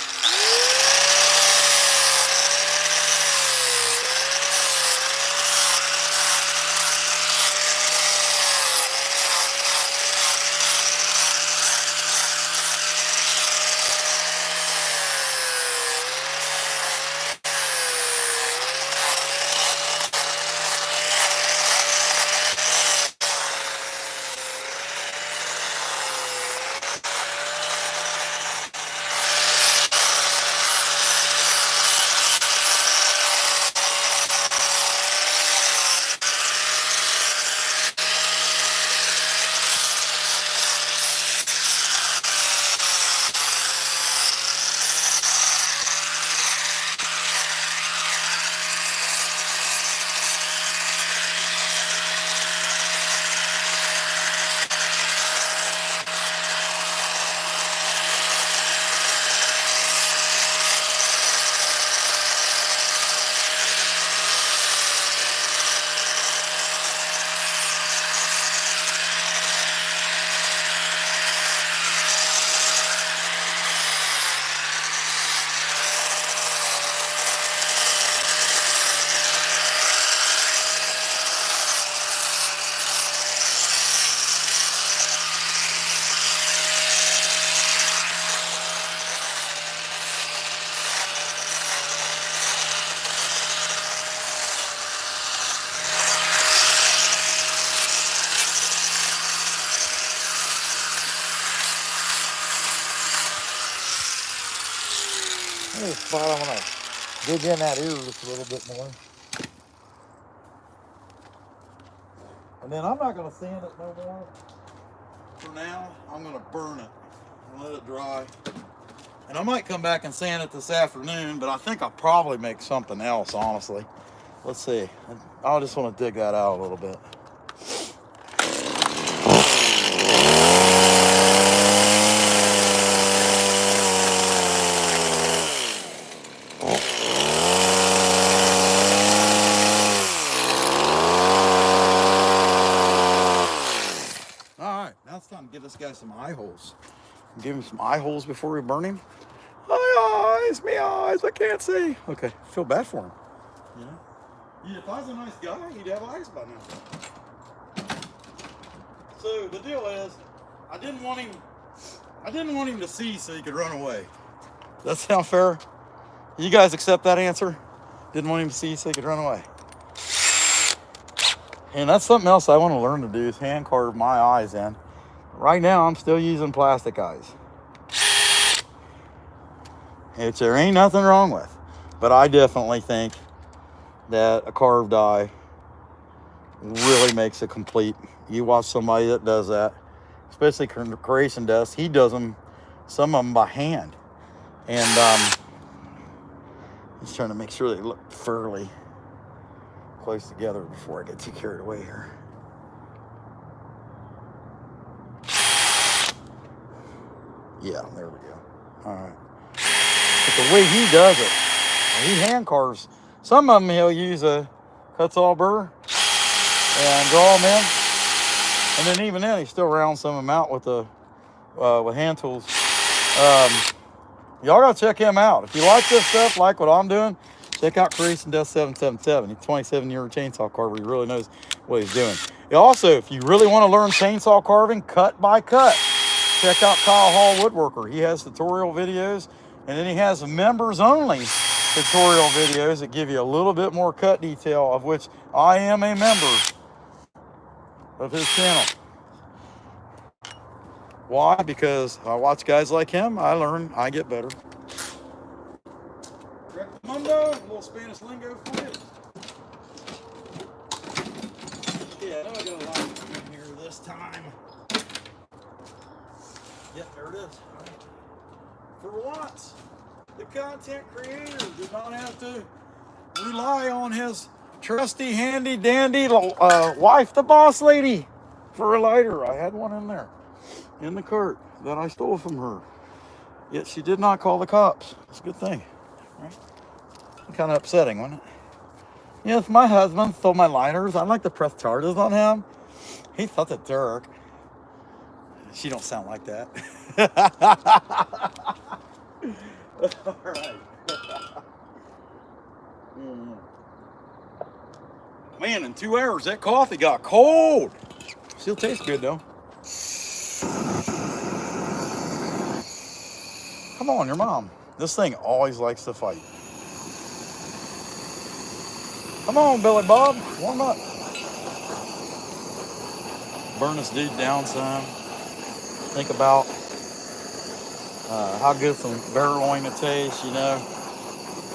Here's a spot I'm gonna dig in that ear just a little bit more. And then I'm not gonna sand it no more. For now, I'm gonna burn it and let it dry. And I might come back and sand it this afternoon, but I think I'll probably make something else, honestly. Let's see. I just want to dig that out a little bit. Alright, now it's time to give this guy some eye holes. Give him some eye holes before we burn him. My eyes, I can't see. Okay, feel bad for him. You know? Yeah, if I was a nice guy, he'd have eyes by now. So the deal is, I didn't want him to see so he could run away. Does that sound fair? You guys accept that answer? Didn't want him to see so he could run away. And that's something else I want to learn to do, is hand carve my eyes in. Right now, I'm still using plastic eyes, which there ain't nothing wrong with. But I definitely think that a carved eye really makes it complete. You watch somebody that does that, especially Creation does. He does them, some of them by hand. And just trying to make sure they look fairly close together before I get too carried away here. Yeah, there we go. All right. But the way he does it, he hand carves. Some of them he'll use a cuts-all burr and draw them in. And then even then, he still rounds some of them out with hand tools. Y'all gotta check him out. If you like this stuff, like what I'm doing, check out Creation Death 777. He's a 27-year chainsaw carver. He really knows what he's doing. Also, if you really want to learn chainsaw carving, cut by cut, check out Kyle Hall Woodworker. He has tutorial videos, and then he has members-only tutorial videos that give you a little bit more cut detail, of which I am a member of his channel. Why? Because I watch guys like him, I learn, I get better. Rectamundo, a little Spanish lingo for you. Yeah, I know I got a lot in here this time. Yep, there it is. All right. For once, the content creator did not have to rely on his trusty, handy, dandy wife, the boss lady, for a lighter. I had one in there, in the cart, that I stole from her. Yet she did not call the cops. It's a good thing, right? Kind of upsetting, wasn't it? Yes, my husband stole my lighters. I'd like to press charges on him. He's such a jerk. She don't sound like that. All right. Man, in 2 hours, that coffee got cold. Still tastes good, though. Come on, your mom. This thing always likes to fight. Come on, Billy Bob. Warm up. Burn this dude down some. Think about how good some barrel loin will taste, you know,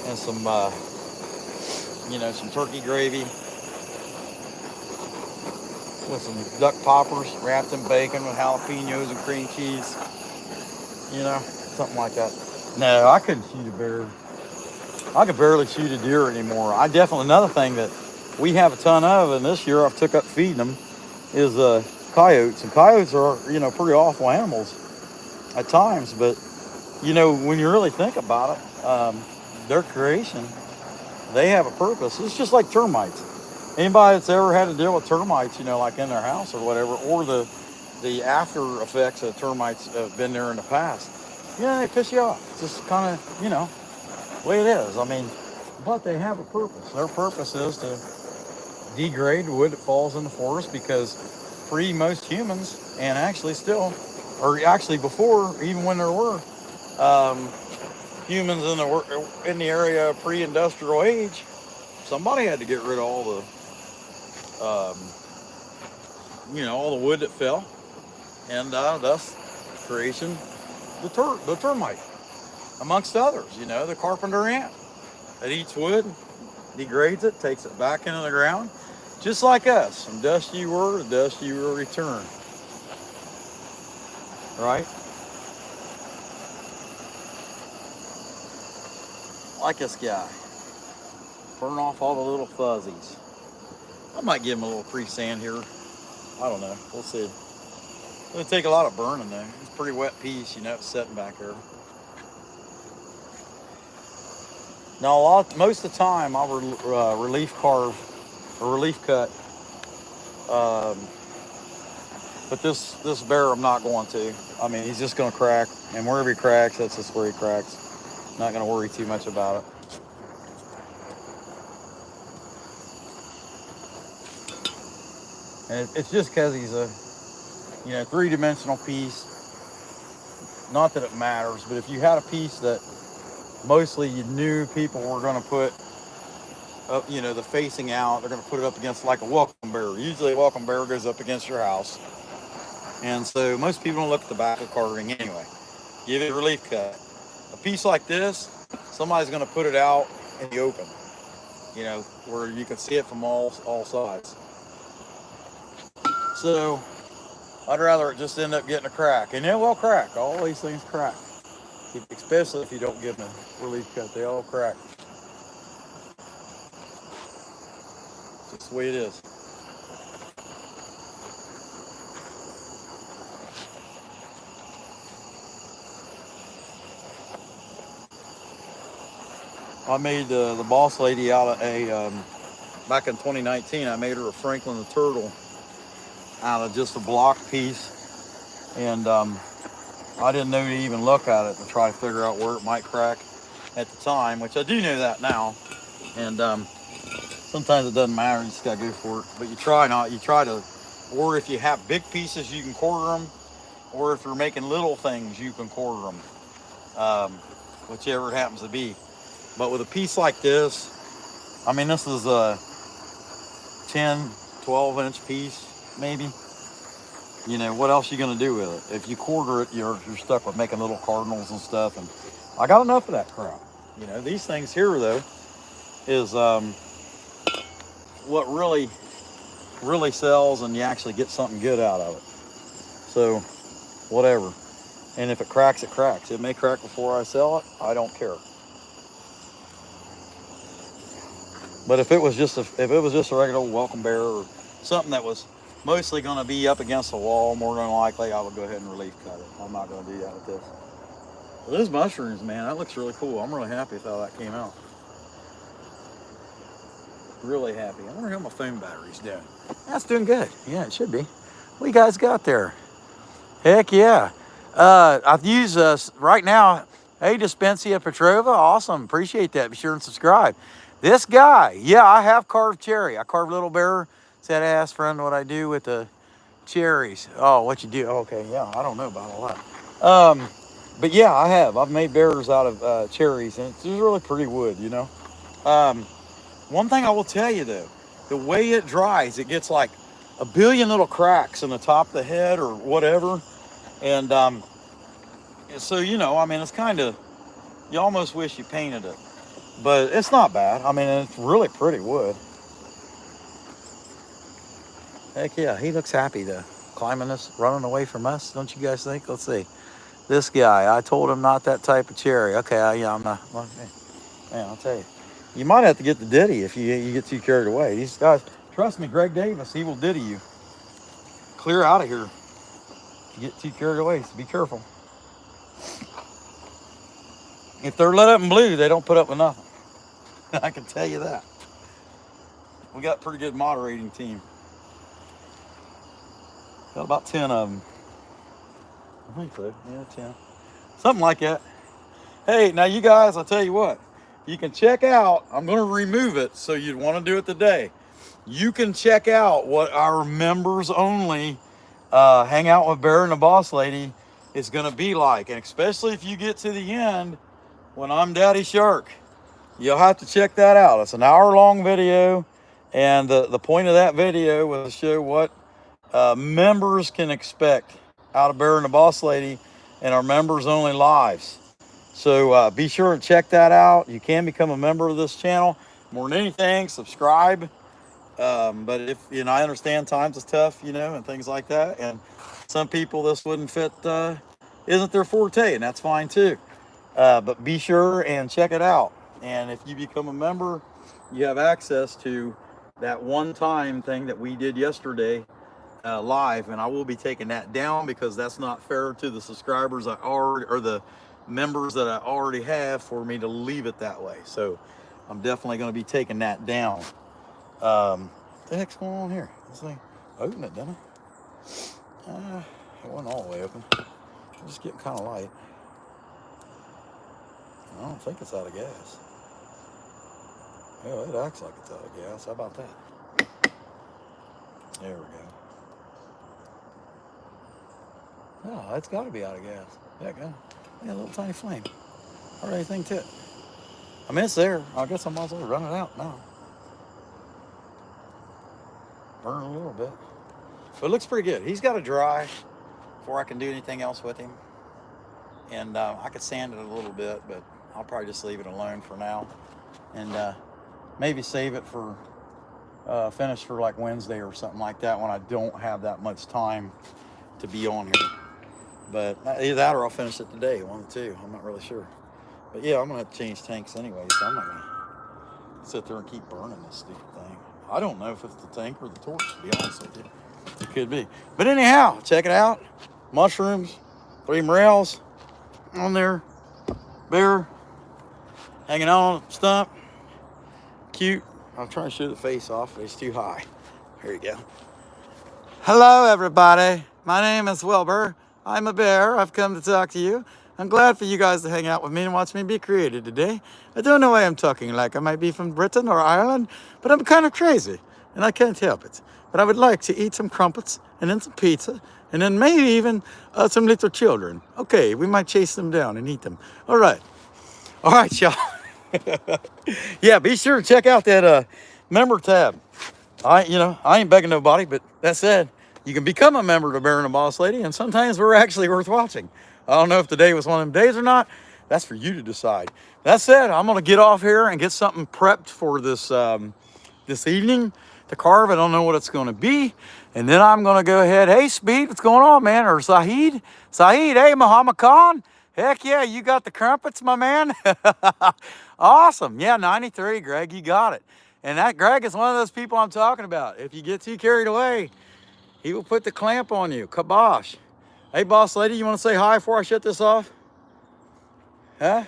and some, some turkey gravy with some duck poppers wrapped in bacon with jalapenos and cream cheese, you know, something like that. No, I couldn't shoot a bear. I could barely shoot a deer anymore. Another thing that we have a ton of, and this year I've took up feeding them, is coyotes. And coyotes are, pretty awful animals at times, but, when you really think about it, their creation, they have a purpose. It's just like termites. Anybody that's ever had to deal with termites, like in their house or whatever, or the after effects of termites have been there in the past, they piss you off. It's just kind of, the way it is. But they have a purpose. Their purpose is to degrade wood that falls in the forest, because most humans, and actually still, or actually before, even when there were humans in the area of pre-industrial age, somebody had to get rid of all the all the wood that fell, and thus creation, the termite. amongst others. You know, the carpenter ant that eats wood, degrades it, takes it back into the ground, just like us. From dust you were, to dust you will return. Right? Like this guy. Burn off all the little fuzzies. I might give him a little pre-sand here. I don't know. We'll see. It'll take a lot of burning though. It's a pretty wet piece, you know, it's sitting back there. Now, most of the time, I'll relief carve or relief cut. But this bear, I'm not going to. I mean, he's just going to crack, and wherever he cracks, that's just where he cracks. Not going to worry too much about it. And it's just because he's a, you know, three-dimensional piece. Not that it matters, but if you had a piece that mostly you knew people were going to put up, you know, the facing out, they're going to put it up against like a welcome bear. Usually a welcome bear goes up against your house. And so most people don't look at the back of carving anyway. Give it a relief cut. A piece like this, somebody's going to put it out in the open, you know, where you can see it from all sides. So I'd rather it just end up getting a crack. And it will crack. All these things crack. Especially if you don't give them a relief cut. They all crack. That's the way it is. I made the boss lady out of a, back in 2019, I made her a Franklin the Turtle out of just a block piece. And I didn't know to even look at it to try to figure out where it might crack at the time, which I do know that now. And sometimes it doesn't matter, you just gotta go for it. But you try to, or if you have big pieces, you can quarter them. Or if you're making little things, you can quarter them. Whichever it happens to be. But with a piece like this, I mean, this is a 10, 12 inch piece, maybe. You know, what else are you going to do with it? If you quarter it, you're stuck with making little cardinals and stuff. And I got enough of that crap. You know, these things here, though, is what really sells, and you actually get something good out of it. So, whatever. And if it cracks, it cracks. It may crack before I sell it. I don't care. But if it was just a regular old welcome bear or something that was mostly going to be up against the wall, more than likely, I would go ahead and relief cut it. I'm not going to do that with this. Well, those mushrooms, man, that looks really cool. I'm really happy with how that came out. Really happy. I wonder how my phone battery's doing. That's doing good. Yeah, it should be. What you guys got there? Heck yeah. I've used right now, hey, Dispensia Petrova. Awesome. Appreciate that. Be sure and subscribe. This guy, yeah, I have carved cherry. I carved little bear. Said I asked friend what I do with the cherries. Oh, what you do? Okay, yeah, I don't know about all that. But yeah, I have. I've made bears out of cherries, and it's really pretty wood, you know. One thing I will tell you though, the way it dries, it gets like a billion little cracks in the top of the head or whatever, and so you know, I mean, it's kind of, you almost wish you painted it. But it's not bad. I mean, it's really pretty wood. Heck yeah, he looks happy though. Climbing this, running away from us, don't you guys think? Let's see. This guy, I told him not that type of cherry. Okay, yeah, I'm not. Well, man, I'll tell you. You might have to get the ditty if you get too carried away. These guys, trust me, Greg Davis, he will ditty you. Clear out of here. You get too carried away, so be careful. If they're lit up in blue, they don't put up with nothing. I can tell you that. We got a pretty good moderating team. Got about 10 of them. I think so. Yeah, 10. Something like that. Hey, now you guys, I'll tell you what. You can check out, I'm going to remove it, so you'd want to do it today. You can check out what our members only hang out with Bear and the Boss Lady is going to be like. And especially if you get to the end when I'm Daddy Shark. You'll have to check that out. It's an hour-long video, and the point of that video was to show what members can expect out of Bear and the Boss Lady and our members-only lives. So be sure to check that out. You can become a member of this channel. More than anything, subscribe. But if, I understand times is tough, and things like that. And some people this wouldn't fit, isn't their forte, and that's fine too. But be sure and check it out. And if you become a member, you have access to that one-time thing that we did yesterday live, and I will be taking that down because that's not fair to the subscribers or the members that I already have for me to leave it that way. So I'm definitely going to be taking that down. What the heck's going on here? This thing opened it, didn't it? It wasn't all the way open. It's just getting kind of light. I don't think it's out of gas. Well, it acts like it's out of gas. How about that? There we go. No, it's got to be out of gas. Heck, yeah, a little tiny flame. Or anything to it. I mean, it's there. I guess I might as well run it out now. Burn a little bit. But it looks pretty good. He's got to dry before I can do anything else with him. And I could sand it a little bit, but I'll probably just leave it alone for now. And maybe save it for finish for like Wednesday or something like that when I don't have that much time to be on here. But either that or I'll finish it today, one of the two. I'm not really sure. But yeah, I'm going to have to change tanks anyway, so I'm not going to sit there and keep burning this stupid thing. I don't know if it's the tank or the torch, to be honest with you. It could be. But anyhow, check it out. Mushrooms, 3 morels on there. Bear hanging on a stump. Cute. I'm trying to show the face off, but it's too high. Here you go. Hello, everybody. My name is Wilbur. I'm a bear. I've come to talk to you. I'm glad for you guys to hang out with me and watch me be creative today. I don't know why I'm talking like I might be from Britain or Ireland, but I'm kind of crazy, and I can't help it. But I would like to eat some crumpets, and then some pizza, and then maybe even some little children. Okay, we might chase them down and eat them. All right, y'all. Yeah, be sure to check out that member tab. I ain't begging nobody, but that said, you can become a member to Bear and the Boss Lady, and sometimes we're actually worth watching. I don't know if today was one of them days or not. That's for you to decide. That said, I'm gonna get off here and get something prepped for this this evening to carve. I don't know what it's gonna be, and then I'm gonna go ahead. Hey, Speed, what's going on, man? Or Saeed, hey, Muhammad Khan. Heck yeah, you got the crumpets, my man. Awesome. Yeah, 93, Greg, you got it. And that Greg is one of those people I'm talking about. If you get too carried away, he will put the clamp on you. Kabosh. Hey, Boss Lady, you want to say hi before I shut this off? Huh?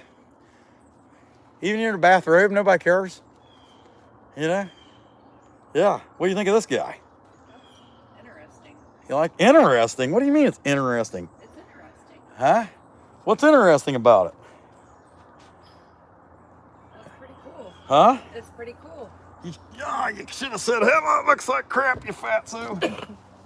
Even in your bathrobe, nobody cares. You know? Yeah. What do you think of this guy? Interesting. You like interesting? What do you mean it's interesting? It's interesting. Huh? What's interesting about it? That's pretty cool. Huh? It's pretty cool. You should have said, hell, it looks like crap, you fatso.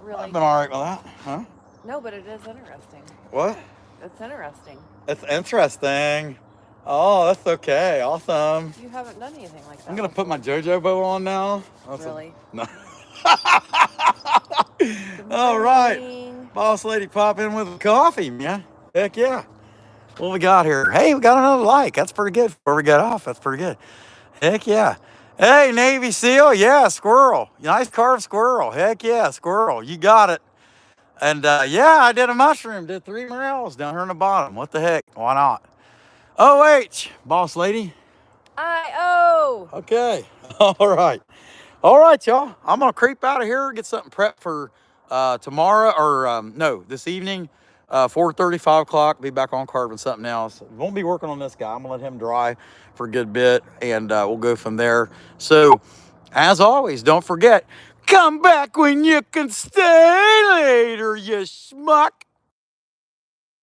Really? I've been all right with that. Huh? No, but it is interesting. What? It's interesting. It's interesting. Oh, that's okay. Awesome. You haven't done anything like that. I'm going to put my JoJo bow on now. Really? No. Good All right. morning. Boss Lady pop in with coffee, man. Heck yeah. What we got here? Hey, we got another like. That's pretty good. Before we get off, that's pretty good. Heck yeah. Hey, Navy SEAL. Yeah, squirrel. Nice carved squirrel. Heck yeah, squirrel. You got it. And yeah, I did a mushroom. Did 3 morels down here on the bottom. What the heck? Why not? OH, Boss Lady. I-O. Okay. All right. All right, y'all. I'm going to creep out of here, get something prepped for tomorrow, or no, this evening, 4:30, 5 o'clock. Be back on carving something else. Won't be working on this guy. I'm going to let him dry for a good bit, and we'll go from there. So, as always, don't forget, come back when you can stay later, you schmuck.